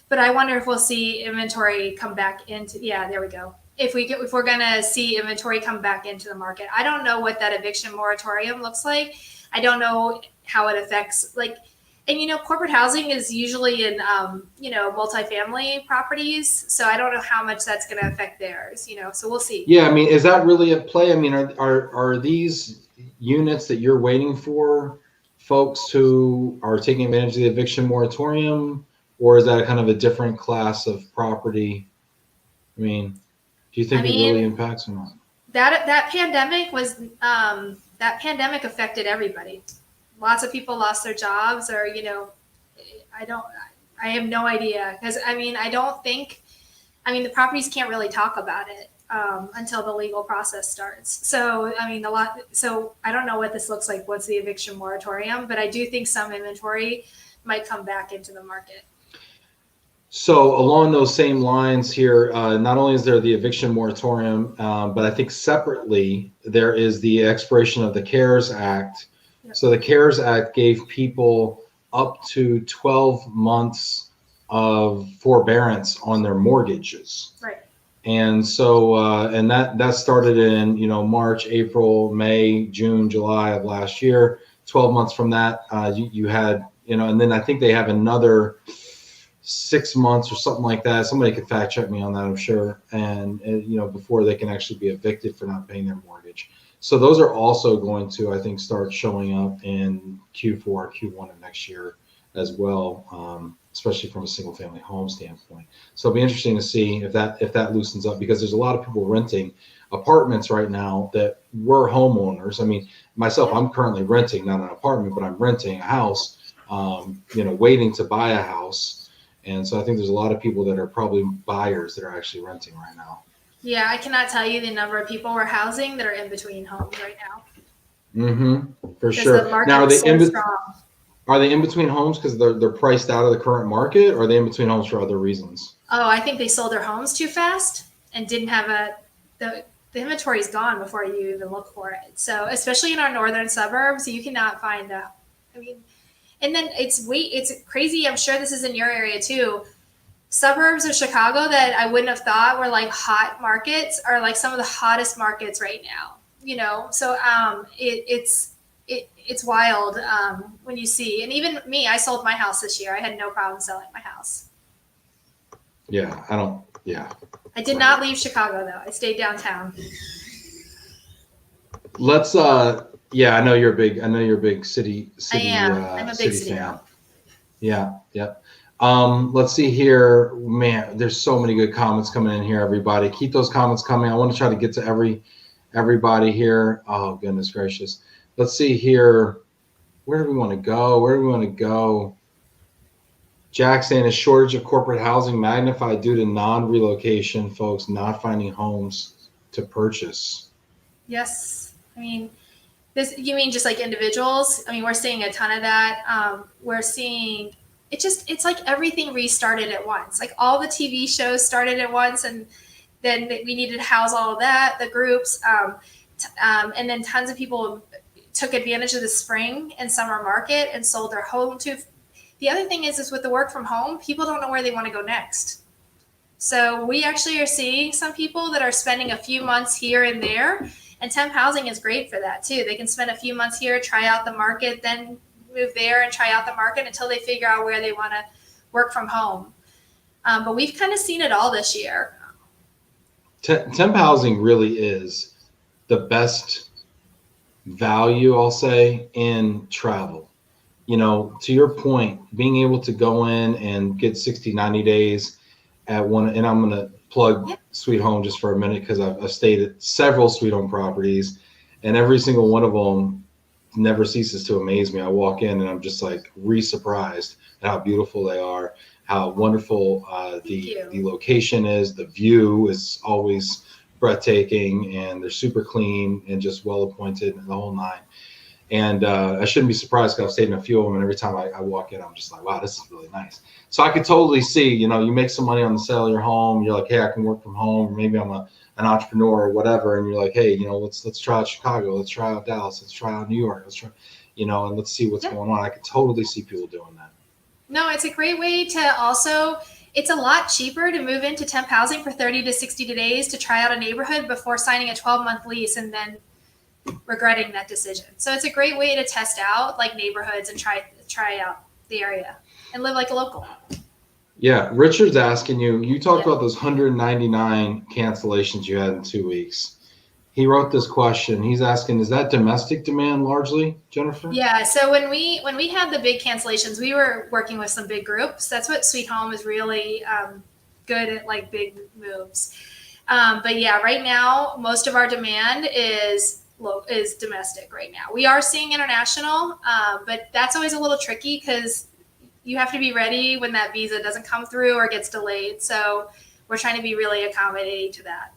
but I wonder if we'll see inventory come back into, there we go. If we're going to see inventory come back into the market. I don't know what that eviction moratorium looks like. I don't know how it affects, and corporate housing is usually in, multifamily properties. So I don't know how much that's going to affect theirs, so we'll see. Yeah. Is that really at play? Are these units that you're waiting for folks who are taking advantage of the eviction moratorium, or is that kind of a different class of property? Do you think it really impacts or not? That pandemic affected everybody. Lots of people lost their jobs, or I have no idea, because I don't think, the properties can't really talk about it until the legal process starts. So so I don't know what this looks like once the eviction moratorium, but I do think some inventory might come back into the market. So along those same lines here, not only is there the eviction moratorium, but I think separately there is the expiration of the CARES Act. Yep. So the CARES Act gave people up to 12 months of forbearance on their mortgages. Right. And so, and that started in, March, April, May, June, July of last year. 12 months from that, you had, and then I think they have another 6 months or something like that. Somebody could fact check me on that, I'm sure. And before they can actually be evicted for not paying their mortgage. So those are also going to, I think, start showing up in Q4, Q1 of next year as well, especially from a single family home standpoint. So it'll be interesting to see if that loosens up, because there's a lot of people renting apartments right now that were homeowners. Myself, I'm currently renting, not an apartment, but I'm renting a house, waiting to buy a house. And so I think there's a lot of people that are probably buyers that are actually renting right now. Yeah, I cannot tell you the number of people we're housing that are in between homes right now. For Because sure. the market Now, is so strong. are they in between homes because they're priced out of the current market, or are they in between homes for other reasons? Oh, I think they sold their homes too fast and didn't have the inventory is gone before you even look for it. So especially in our northern suburbs, you cannot find and then it's crazy. I'm sure this is in your area too. Suburbs of Chicago that I wouldn't have thought were like hot markets are like some of the hottest markets right now. So it's wild when you see, and even me, I sold my house this year. I had no problem selling my house. Yeah, I did not leave Chicago though. I stayed downtown. Let's yeah, I know you're a big city I am. I'm a big city fan. Yeah. Let's see here. Man, there's so many good comments coming in here, everybody. Keep those comments coming. I want to try to get to everybody here. Oh, goodness gracious. Let's see here. Where do we want to go? Jack saying a shortage of corporate housing magnified due to non-relocation folks not finding homes to purchase. Yes. I mean, you mean just like individuals? I mean, we're seeing a ton of that. We're seeing it's like everything restarted at once. Like all the TV shows started at once, and then we needed to house all of that, the groups, and then tons of people took advantage of the spring and summer market and sold their home to. The other thing is with the work from home, people don't know where they want to go next. So we actually are seeing some people that are spending a few months here and there, and temp housing is great for that too. They can spend a few months here, try out the market, then move there and try out the market until they figure out where they want to work from home. But we've kind of seen it all this year. Temp housing really is the best value, I'll say, in travel. To your point, being able to go in and get 60, 90 days at one, and I'm going to plug Sweet Home just for a minute because I've stayed at several Sweet Home properties, and every single one of them never ceases to amaze me. I walk in and I'm just like re-surprised at how beautiful they are, how wonderful the location is. The view is always breathtaking, and they're super clean and just well appointed and the whole nine. And I shouldn't be surprised because I've stayed in a few of them, and every time I walk in, I'm just like, wow, this is really nice. So I could totally see, you make some money on the sale of your home. You're like, hey, I can work from home, or maybe I'm an entrepreneur or whatever, and you're like, hey, let's try out Chicago, let's try out Dallas, let's try out New York, let's try, and let's see what's going on. I could totally see people doing that. No, it's a great way to also. It's a lot cheaper to move into temp housing for 30 to 60 days to try out a neighborhood before signing a 12-month lease and then regretting that decision. So it's a great way to test out like neighborhoods and try out the area and live like a local. Yeah, Richard's asking you talked about those 199 cancellations you had in 2 weeks. He wrote this question. He's asking, is that domestic demand largely, Jennifer? Yeah, so when we had the big cancellations, we were working with some big groups. That's what Sweet Home is really good at, like big moves. But yeah, right now, most of our demand is domestic right now. We are seeing international, but that's always a little tricky because you have to be ready when that visa doesn't come through or gets delayed. So we're trying to be really accommodating to that.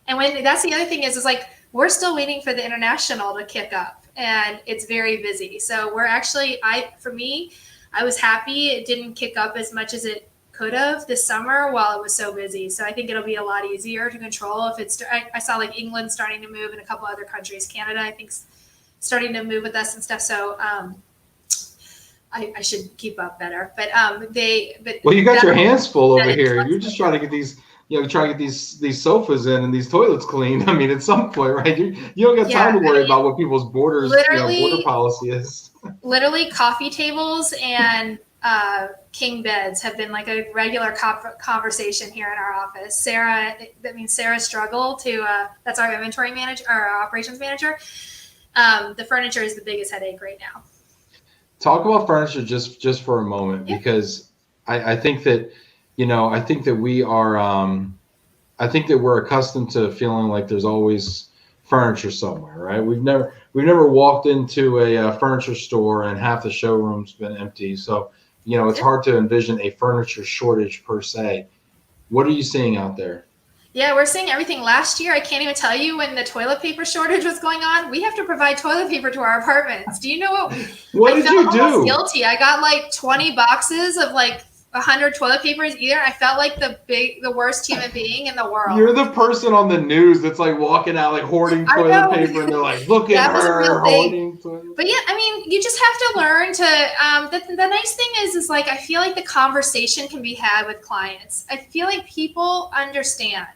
And that's the other thing is like, we're still waiting for the international to kick up, and it's very busy. So we're actually, I was happy it didn't kick up as much as it could have this summer while it was so busy. So I think it'll be a lot easier to control if I saw like England starting to move and a couple other countries, Canada, I think starting to move with us and stuff. So I should keep up better, but well, you got your hands full over here. You're just trying to get these, trying to get these sofas in and these toilets cleaned. I mean, at some point, right? You don't got time to worry about what people's border policy is. Literally, coffee tables and king beds have been like a regular conversation here in our office. Sarah struggled to, that's our inventory manager, our operations manager. The furniture is the biggest headache right now. Talk about furniture just for a moment, because I think that, I think that we are, I think that we're accustomed to feeling like there's always furniture somewhere, right? We've never walked into a furniture store and half the showroom's been empty. So it's hard to envision a furniture shortage per se. What are you seeing out there? Yeah, we're seeing everything. Last year, I can't even tell you when the toilet paper shortage was going on. We have to provide toilet paper to our apartments. Do you know what? What I did felt you almost do? guilty. I got like 20 boxes of like 100 toilet papers either. I felt like the worst human being in the world. You're the person on the news that's like walking out like hoarding I toilet know. paper, and they're like, "Look at That was a her real thing. hoarding toilet." But yeah, I mean, you just have to learn to. The nice thing is like I feel like the conversation can be had with clients. I feel like people understand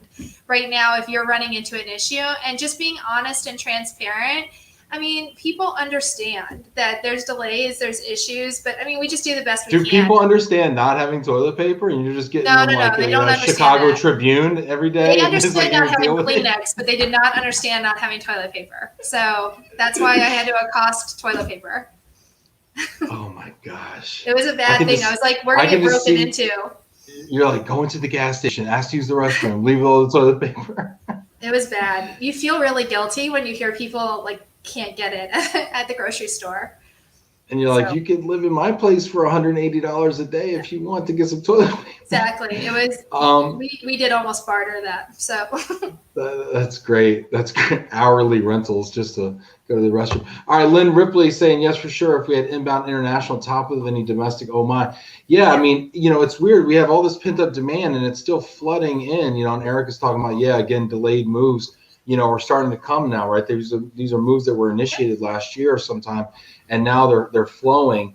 right now if you're running into an issue, and just being honest and transparent. I mean, people understand that there's delays, there's issues, but I mean, we just do the best we Do can. people understand not having toilet paper, and you're just getting No, them no, like they don't a understand Chicago that. Tribune every day? They and it's understood like not you're having dealing with it? Kleenex, but they did not understand not having toilet paper. So that's why I had to accost toilet paper. Oh my gosh. It was a bad thing. I was like, we're gonna get broken into. You're like, go into the gas station, ask to use the restroom, leave all the toilet paper. It was bad. You feel really guilty when you hear people like can't get it at the grocery store. And you're like, you could live in my place for $180 a day if you want to get some toilet paper. Exactly. It was. We did almost barter that. So. That's great. That's great. Hourly rentals just to go to the restroom. All right, Lynn Ripley saying yes for sure. If we had inbound international top of any domestic, oh my. Yeah, I mean, it's weird. We have all this pent up demand and it's still flooding in. And Eric is talking about again delayed moves. Are starting to come now, right? These are moves that were initiated last year or sometime, and now they're flowing.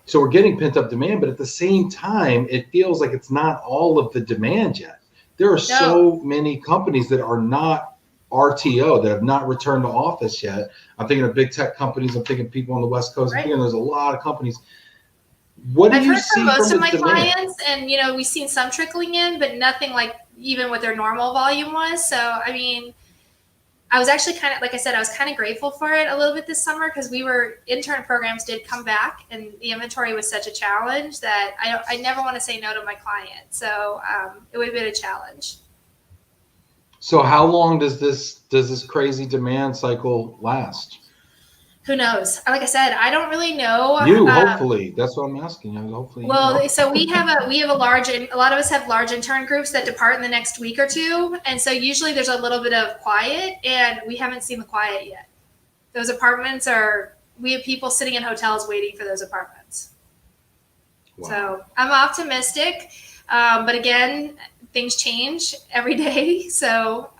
So we're getting pent up demand, but at the same time, it feels like it's not all of the demand yet. There are so many companies that are not RTO, that have not returned to office yet. I'm thinking of big tech companies. I'm thinking people on the West Coast. I'm thinking there's a lot of companies. What do you see from most of my demand? clients, and we've seen some trickling in, but nothing like even what their normal volume was. So I mean, I was actually kind of, like I said, I was kind of grateful for it a little bit this summer because intern programs did come back and the inventory was such a challenge that I never want to say no to my client. So it would have been a challenge. So how long does this crazy demand cycle last? Who knows? Like I said, I don't really know. Hopefully, that's what I'm asking you. Hopefully. Well, so we have a large, a lot of us have large intern groups that depart in the next week or two, and so usually there's a little bit of quiet, and we haven't seen the quiet yet. Those apartments we have people sitting in hotels waiting for those apartments. Wow. So I'm optimistic, but again, things change every day, so.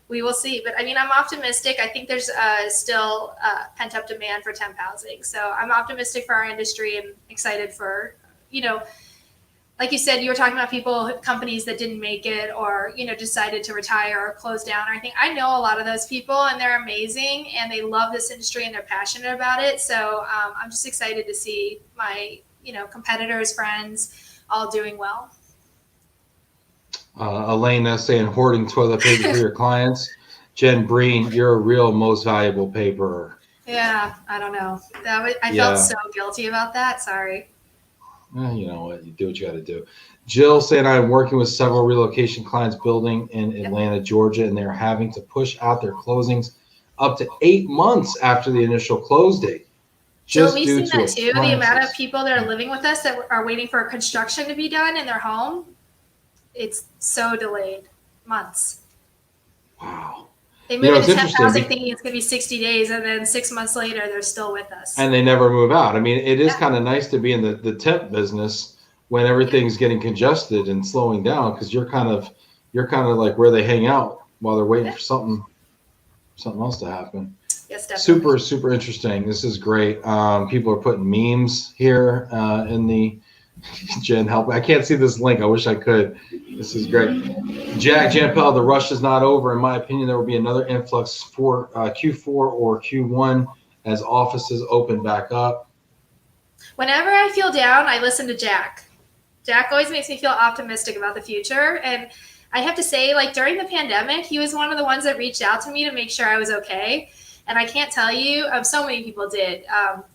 We will see. But I mean, I'm optimistic. I think there's still pent up demand for temp housing. So I'm optimistic for our industry and excited for, like you said, you were talking about companies that didn't make it or, decided to retire or close down or anything. I know a lot of those people and they're amazing and they love this industry and they're passionate about it. So I'm just excited to see my, competitors, friends all doing well. Elena saying hoarding toilet paper for your clients. Jen Breen, you're a real most valuable paperer. Yeah, I don't know. I felt so guilty about that. Sorry. You know what? You do what you got to do. Jill saying I'm working with several relocation clients building in Atlanta, Georgia, and they're having to push out their closings up to 8 months after the initial close date. So we've seen that too. The amount of people that are living with us that are waiting for construction to be done in their home. It's so delayed, months. Wow. They move into temp housing thinking it's going to be 60 days, and then 6 months later, they're still with us. And they never move out. I mean, it is kind of nice to be in the temp business when everything's getting congested and slowing down because you're kind of like where they hang out while they're waiting for something else to happen. Yes, definitely. Super, super interesting. This is great. People are putting memes here in the Jen, help. I can't see this link. I wish I could. This is great. Jack Jampel, the rush is not over. In my opinion, there will be another influx for Q4 or Q1 as offices open back up. Whenever I feel down, I listen to Jack. Jack always makes me feel optimistic about the future. And I have to say, like during the pandemic, he was one of the ones that reached out to me to make sure I was okay. And I can't tell you, so many people did.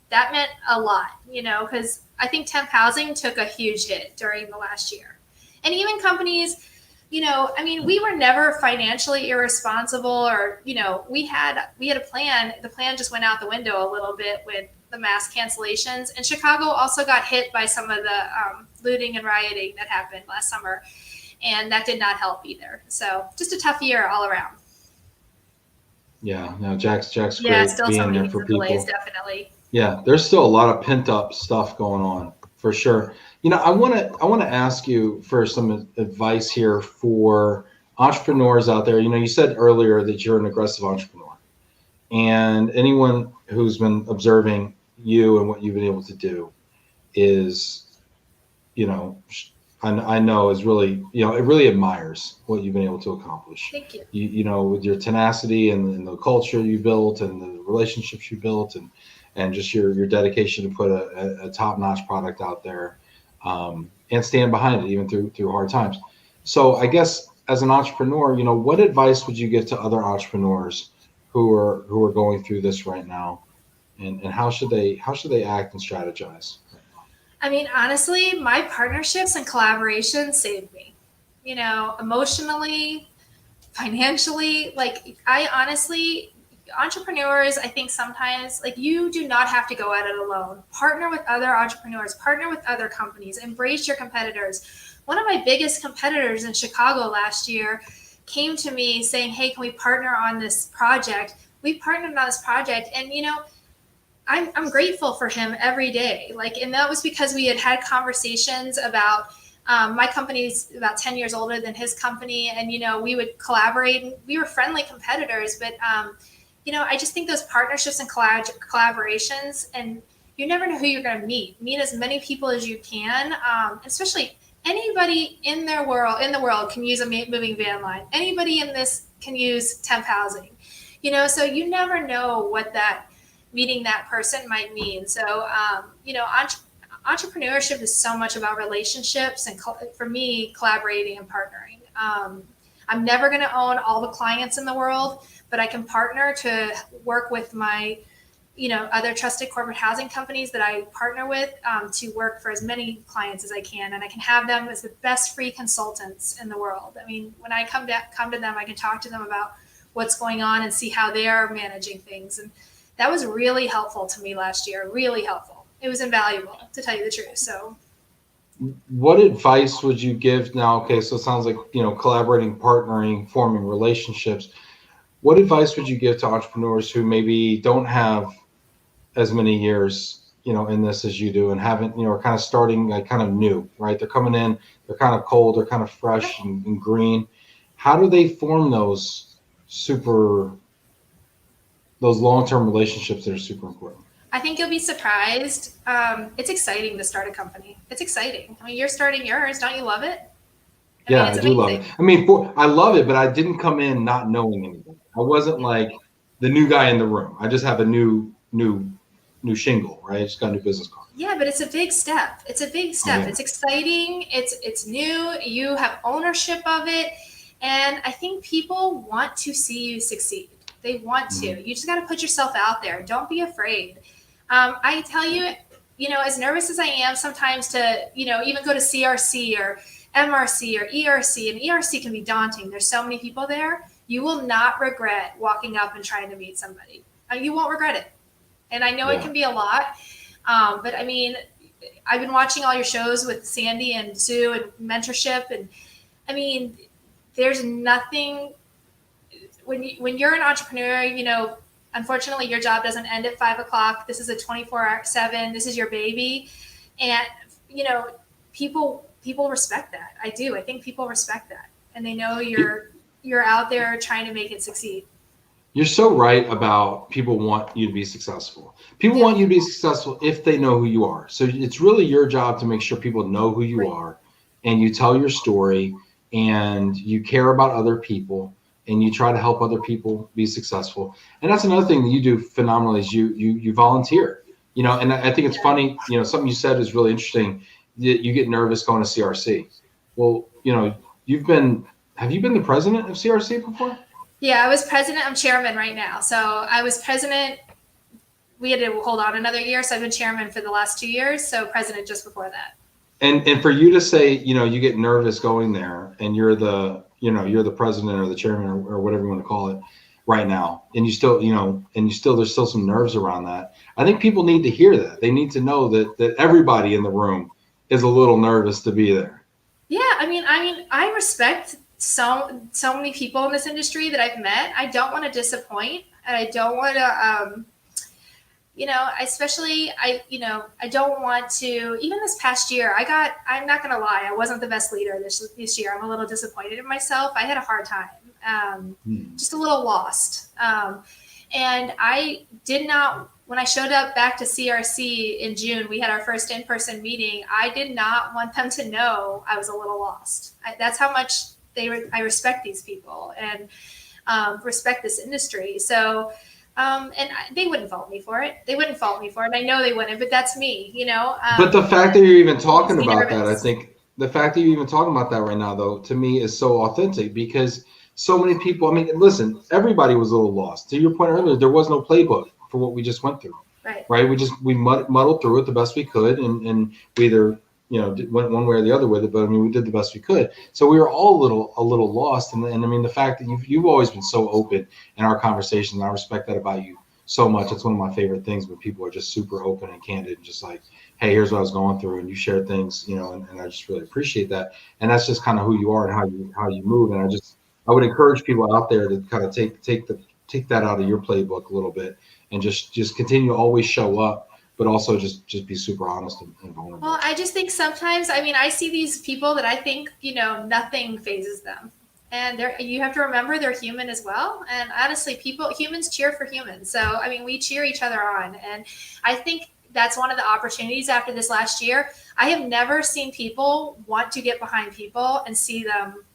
That meant a lot, because I think temp housing took a huge hit during the last year. And even companies, we were never financially irresponsible or, we had a plan. The plan just went out the window a little bit with the mass cancellations. And Chicago also got hit by some of the looting and rioting that happened last summer, and that did not help either. So just a tough year all around. Yeah, no, Jack's Yeah, great still some being there meetings for and delays, people. definitely. Yeah, there's still a lot of pent up stuff going on for sure. I want to ask you for some advice here for entrepreneurs out there. You said earlier that you're an aggressive entrepreneur, and anyone who's been observing you and what you've been able to do is, you know, I know is really, it really admires what you've been able to accomplish. Thank you. With your tenacity and the culture you built and the relationships you built and just your dedication to put a top-notch product out there, and stand behind it even through hard times. So I guess as an entrepreneur, what advice would you give to other entrepreneurs who are going through this right now, and how should they act and strategize? I mean, honestly, my partnerships and collaborations saved me, emotionally, financially. Like, I honestly, entrepreneurs, I think sometimes, like, you do not have to go at it alone. Partner with other entrepreneurs, partner with other companies, embrace your competitors. One of my biggest competitors in Chicago last year came to me saying, hey, can we partner on this project? We partnered on this project, and I'm grateful for him every day. And that was because we had conversations about my company's about 10 years older than his company, and we would collaborate, and we were friendly competitors. But I just think those partnerships and collaborations, and you never know who you're going to meet as many people as you can, especially anybody in the world can use a moving van line. Anybody in this can use temp housing, so you never know what that meeting that person might mean. So entrepreneurship is so much about relationships, and for me, collaborating and partnering. I'm never going to own all the clients in the world, but I can partner to work with my other trusted corporate housing companies that I partner with, to work for as many clients as I can, and I can have them as the best free consultants in the world. I mean, when I come to them, I can talk to them about what's going on and see how they are managing things, and that was really helpful to me last year. Really helpful. It was invaluable, to tell you the truth. So, what advice would you give now? Okay, so it sounds like collaborating, partnering, forming relationships. What advice would you give to entrepreneurs who maybe don't have as many years, in this as you do, and haven't, are kind of starting like kind of new, right? They're coming in, they're kind of cold, they're kind of fresh and green. How do they form those long-term relationships that are super important? I think you'll be surprised. It's exciting to start a company. It's exciting. I mean, you're starting yours. Don't you love it? I do love it. I mean, I love it, but I didn't come in not knowing anything. I wasn't like the new guy in the room. I just have a new shingle, right? I just got a new business card. Yeah, but it's a big step. It's a big step. Oh, yeah. It's exciting. It's new. You have ownership of it. And I think people want to see you succeed. They want to. You just got to put yourself out there. Don't be afraid. I tell you, as nervous as I am sometimes to, even go to CRC or MRC or ERC, and ERC can be daunting. There's so many people there. You will not regret walking up and trying to meet somebody. You won't regret it. And I know it can be a lot. But I mean, I've been watching all your shows with Sandy and Sue and mentorship. And I mean, there's nothing, when you're an entrepreneur, unfortunately your job doesn't end at 5:00. This is a 24/7, this is your baby. And, people respect that. I do. I think people respect that. And they know you're out there trying to make it succeed. You're so right about people want you to be successful. People want you to be successful if they know who you are. So it's really your job to make sure people know who you are, and you tell your story, and you care about other people, and you try to help other people be successful. And that's another thing that you do phenomenally is you volunteer. And I think it's funny, something you said is really interesting. You get nervous going to CRC. Well, have you been the president of CRC before? Yeah, I was president. I'm chairman right now. So I was president. We had to hold on another year. So I've been chairman for the last 2 years. So president just before that. And for you to say, you get nervous going there, and you're the president or the chairman or whatever you want to call it. right now, and you still, there's still some nerves around that. I think people need to hear that. They need to know that everybody in the room is a little nervous to be there. Yeah, I respect so many people in this industry that I've met. I don't want to disappoint, and I don't want to, I don't want to. Even this past year, I'm not gonna lie, I wasn't the best leader this year. I'm a little disappointed in myself. I had a hard time, just a little lost, and I did not. When I showed up back to CRC in June, we had our first in-person meeting. I did not want them to know I was a little lost. That's how much I respect these people and respect this industry. So, they wouldn't fault me for it. I know they wouldn't, but that's me, But the fact that you're even talking about that, I think the fact that you're even talking about that right now, though, to me is so authentic, because so many people, I mean, listen, everybody was a little lost. To your point earlier, there was no playbook for what we just went through. Right. We muddled through it the best we could, and we either went one way or the other with it. But I mean, we did the best we could. So we were all a little lost. And I mean, the fact that you've always been so open in our conversations, I respect that about you so much. It's one of my favorite things when people are just super open and candid, and just like, hey, here's what I was going through, and you share things, and I just really appreciate that. And that's just kind of who you are and how you move. And I would encourage people out there to kind of take that out of your playbook a little bit, and just continue to always show up, but also just be super honest and vulnerable. Well, I just think sometimes, I see these people that I think, nothing phases them. And you have to remember they're human as well. And honestly, humans cheer for humans. So, we cheer each other on. And I think that's one of the opportunities after this last year. I have never seen people want to get behind people and see them,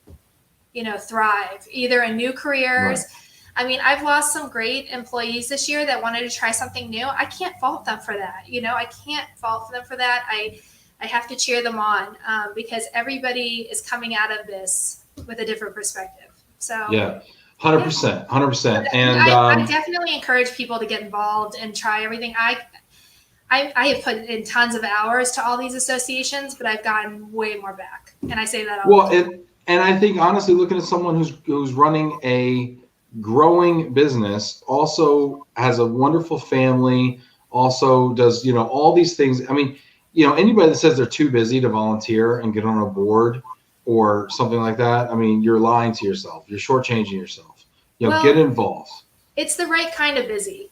thrive, either in new careers. Right. I've lost some great employees this year that wanted to try something new. I can't fault them for that. I can't fault them for that. I have to cheer them on, because everybody is coming out of this with a different perspective. So yeah, 100%. And I definitely encourage people to get involved and try everything. I have put in tons of hours to all these associations, but I've gotten way more back. And I say that all the time. And I think, honestly, looking at someone who's running a growing business, also has a wonderful family, also does, all these things. Anybody that says they're too busy to volunteer and get on a board or something like that, you're lying to yourself. You're shortchanging yourself. Get involved. It's the right kind of busy.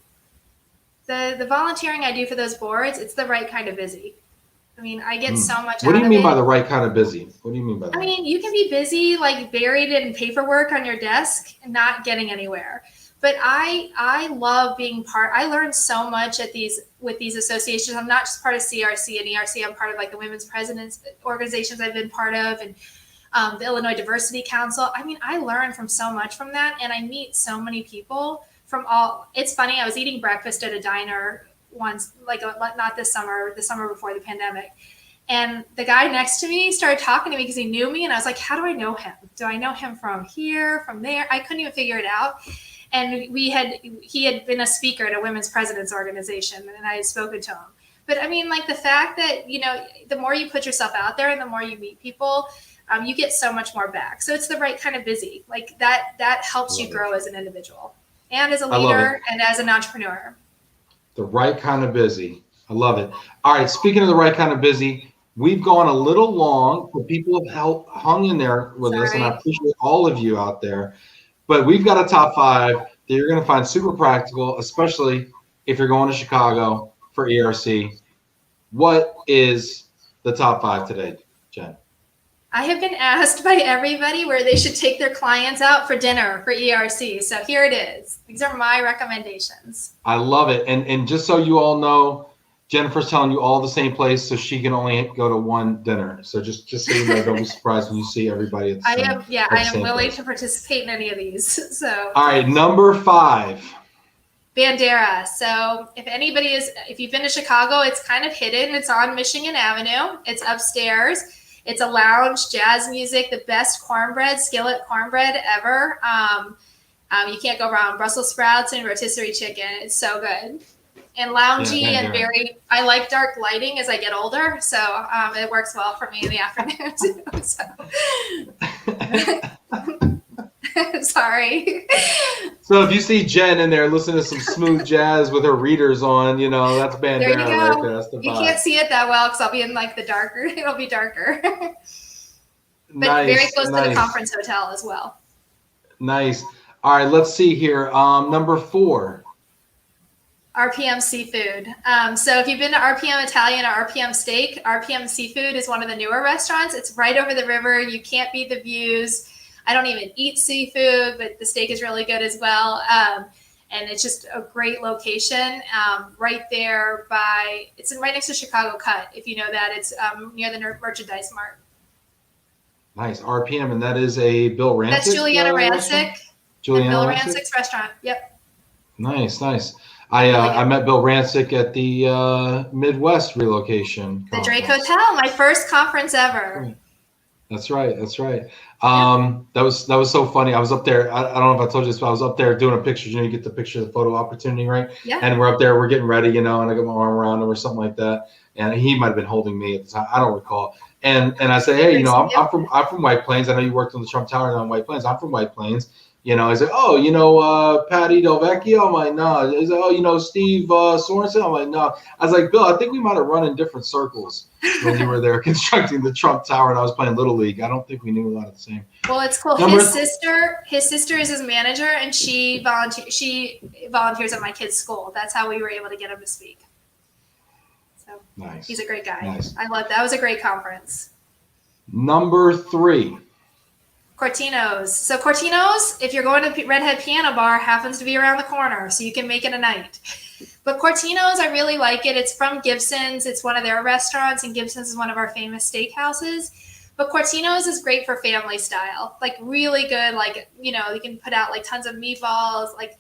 The volunteering I do for those boards, it's the right kind of busy. I get so much out of it. What do you mean by the right kind of busy? What do you mean by that? You can be busy, like buried in paperwork on your desk and not getting anywhere. But I love being part. I learned so much with these associations. I'm not just part of CRC and ERC. I'm part of the women's presidents organizations I've been part of, and the Illinois Diversity Council. I learned from so much from that, and I meet so many people from all. It's funny. I was eating breakfast at a diner once, not this summer, the summer before the pandemic. And the guy next to me started talking to me because he knew me. And I was like, how do I know him? Do I know him from here, from there? I couldn't even figure it out. And he had been a speaker at a women's presidents organization, and I had spoken to him. But the fact that, the more you put yourself out there and the more you meet people, you get so much more back. So it's the right kind of busy. That helps you grow as an individual and as a leader and as an entrepreneur. The right kind of busy. I love it. All right. Speaking of the right kind of busy, we've gone a little long, but people have hung in there with us, and I appreciate all of you out there. But we've got a top 5 that you're going to find super practical, especially if you're going to Chicago for ERC. What is the top 5 today, Jen? I have been asked by everybody where they should take their clients out for dinner for ERC. So here it is. These are my recommendations. I love it. And just so you all know, Jennifer's telling you all the same place, so she can only go to one dinner. So just so you know, don't be surprised when you see everybody at the same I am willing to participate in any of these. So all right, number 5. Bandera. So if you've been to Chicago, it's kind of hidden. It's on Michigan Avenue. It's upstairs. It's a lounge, jazz music, the best cornbread, skillet cornbread ever. You can't go wrong. Brussels sprouts and rotisserie chicken. It's so good. And loungy and I like dark lighting as I get older. So it works well for me in the afternoon too. So. Sorry. So if you see Jen in there listening to some smooth jazz with her readers on, that's There you Bandera right go. there. That's the You vibe. can't see it that well because I'll be in like the darker. It'll be darker. But Nice, very close to the nice, conference hotel as well. nice. All right, let's see here. Number 4. RPM Seafood. So if you've been to RPM Italian or RPM Steak, RPM Seafood is one of the newer restaurants. It's right over the river. You can't beat the views. I don't even eat seafood, but the steak is really good as well. And it's just a great location right there it's right next to Chicago Cut. If you know that, it's near the Merchandise Mart. Nice. RPM, and that is a Bill Rancic. That's Juliana restaurant? Rancic. Juliana Bill Rancic? Rancic's restaurant. Yep. Nice, nice. I met Bill Rancic at the Midwest relocation The conference. Drake Hotel, my first conference ever. That's right. That's right. That was so funny. I was up there. I don't know if I told you this, but I was up there doing a picture. You get the picture, the photo opportunity, right? Yeah. And we're up there. We're getting ready, and I got my arm around him or something like that. And he might have been holding me at the time. I don't recall. And I say, hey, I'm from White Plains. I know you worked on the Trump Tower on White Plains. I'm from White Plains. He's like, oh, Patty Del Vecchio? I'm like, no. He's like, oh, Steve Sorensen? I'm like, no. I was like, Bill, I think we might have run in different circles when you were there constructing the Trump Tower and I was playing Little League. I don't think we knew a lot of the same. Well, it's cool. His sister is his manager, and she volunteers at my kid's school. That's how we were able to get him to speak. So Nice. He's a great guy. Nice. I love that. It was a great conference. Number 3. Cortino's. So Cortino's, if you're going to Redhead Piano Bar, happens to be around the corner, so you can make it a night. But Cortino's, I really like it. It's from Gibson's. It's one of their restaurants, and Gibson's is one of our famous steakhouses. But Cortino's is great for family style, like really good. Like, you can put out like tons of meatballs, like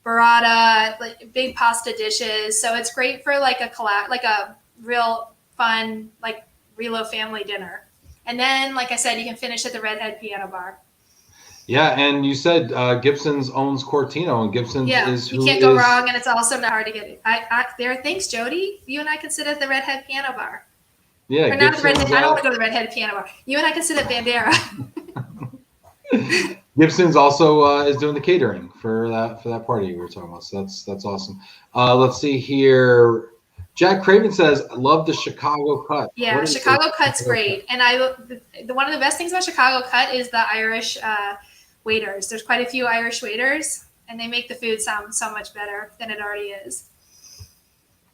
burrata, like big pasta dishes. So it's great for like a real fun, like Relo family dinner. And then, like I said, you can finish at the Redhead Piano Bar. Yeah, and you said Gibson's owns Cortino, and Gibson's is who you can't go wrong, and it's also not hard to get. Thanks, Jody. You and I can sit at the Redhead Piano Bar. Yeah, or not the Redhead. I don't want to go to the Redhead Piano Bar. You and I can sit at Bandera. Gibson's also is doing the catering for that party we were talking about. So that's awesome. Let's see here. Jack Craven says, I love the Chicago Cut. Yeah, Chicago Cut's great. And one of the best things about Chicago Cut is the Irish waiters. There's quite a few Irish waiters, and they make the food sound so much better than it already is.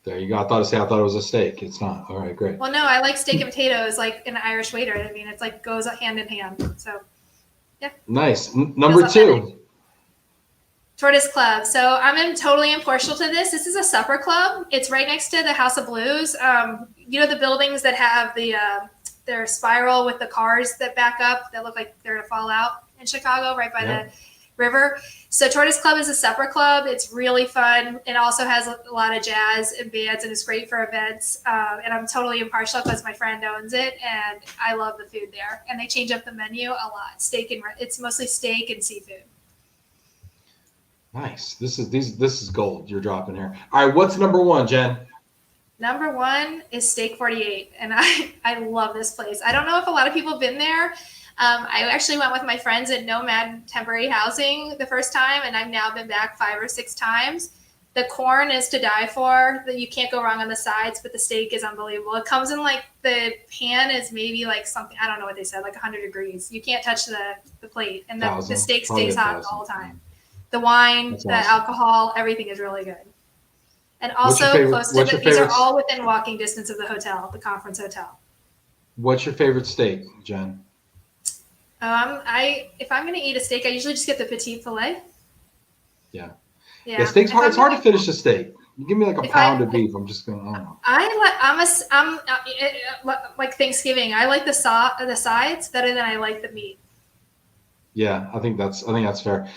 There you go. I thought it was a steak. It's not. All right, great. Well, no, I like steak and potatoes like an Irish waiter. I mean, it's like goes hand in hand. So, yeah. Nice. Number 2. Tortoise Club. So I'm totally impartial to this. This is a supper club. It's right next to the House of Blues. The buildings that have their spiral with the cars that back up that look like they're going to fall out in Chicago, right by the river. So Tortoise Club is a supper club. It's really fun. It also has a lot of jazz and bands, and it's great for events. And I'm totally impartial because my friend owns it, and I love the food there. And they change up the menu a lot. It's mostly steak and seafood. Nice. This is gold you're dropping here. All right, what's number 1, Jen? Number 1 is Steak 48, and I love this place. I don't know if a lot of people have been there. I actually went with my friends at Nomad Temporary Housing the first time, and I've now been back 5 or 6 times. The corn is to die for. You can't go wrong on the sides, but the steak is unbelievable. It comes in like the pan is maybe like something, I don't know what they said, like 100 degrees. You can't touch the plate, and the steak stays hot all the time. The wine, the alcohol, everything is really good. And also these are all within walking distance of the hotel, the conference hotel. What's your favorite steak, Jen? If I'm going to eat a steak, I usually just get the petite filet. Yeah, steak's hard. It's hard to finish a steak. You give me like a pound of beef, I'm just going. I don't know. I'm like Thanksgiving. I like the sides better than I like the meat. Yeah, I think that's fair.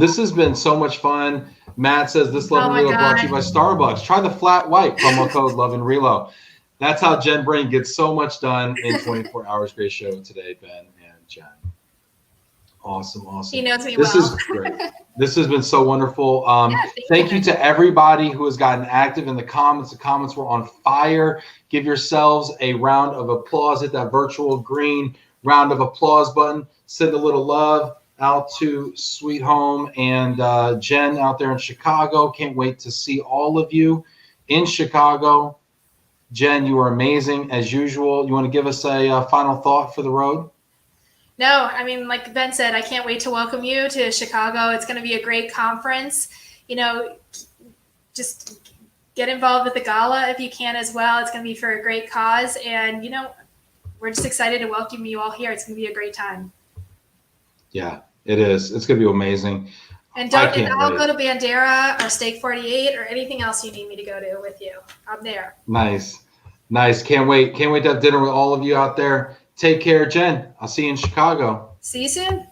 This has been so much fun. Matt says this Love and Relo brought to you by Starbucks. Try the flat white, promo code Love and Relo. That's how Jen Breen gets so much done in 24 hours. Great show today, Ben and Jen. Awesome. He knows me well. This is great. This has been so wonderful. Thank you to everybody who has gotten active in the comments. The comments were on fire. Give yourselves a round of applause. Hit that virtual green round of applause button. Send a little love. out to Sweet Home, and Jen out there in Chicago. Can't wait to see all of you in Chicago. Jen, you are amazing as usual. You want to give us a final thought for the road? No, I mean, like Ben said, I can't wait to welcome you to Chicago. It's going to be a great conference. You know, just get involved with the gala if you can as well. It's going to be for a great cause. And, you know, we're just excited to welcome you all here. It's going to be a great time. Yeah, it is. It's going to be amazing. And I'll go to Bandera or Steak 48 or anything else you need me to go to with you. I'm there. Nice. Can't wait to have dinner with all of you out there. Take care, Jen. I'll see you in Chicago. See you soon.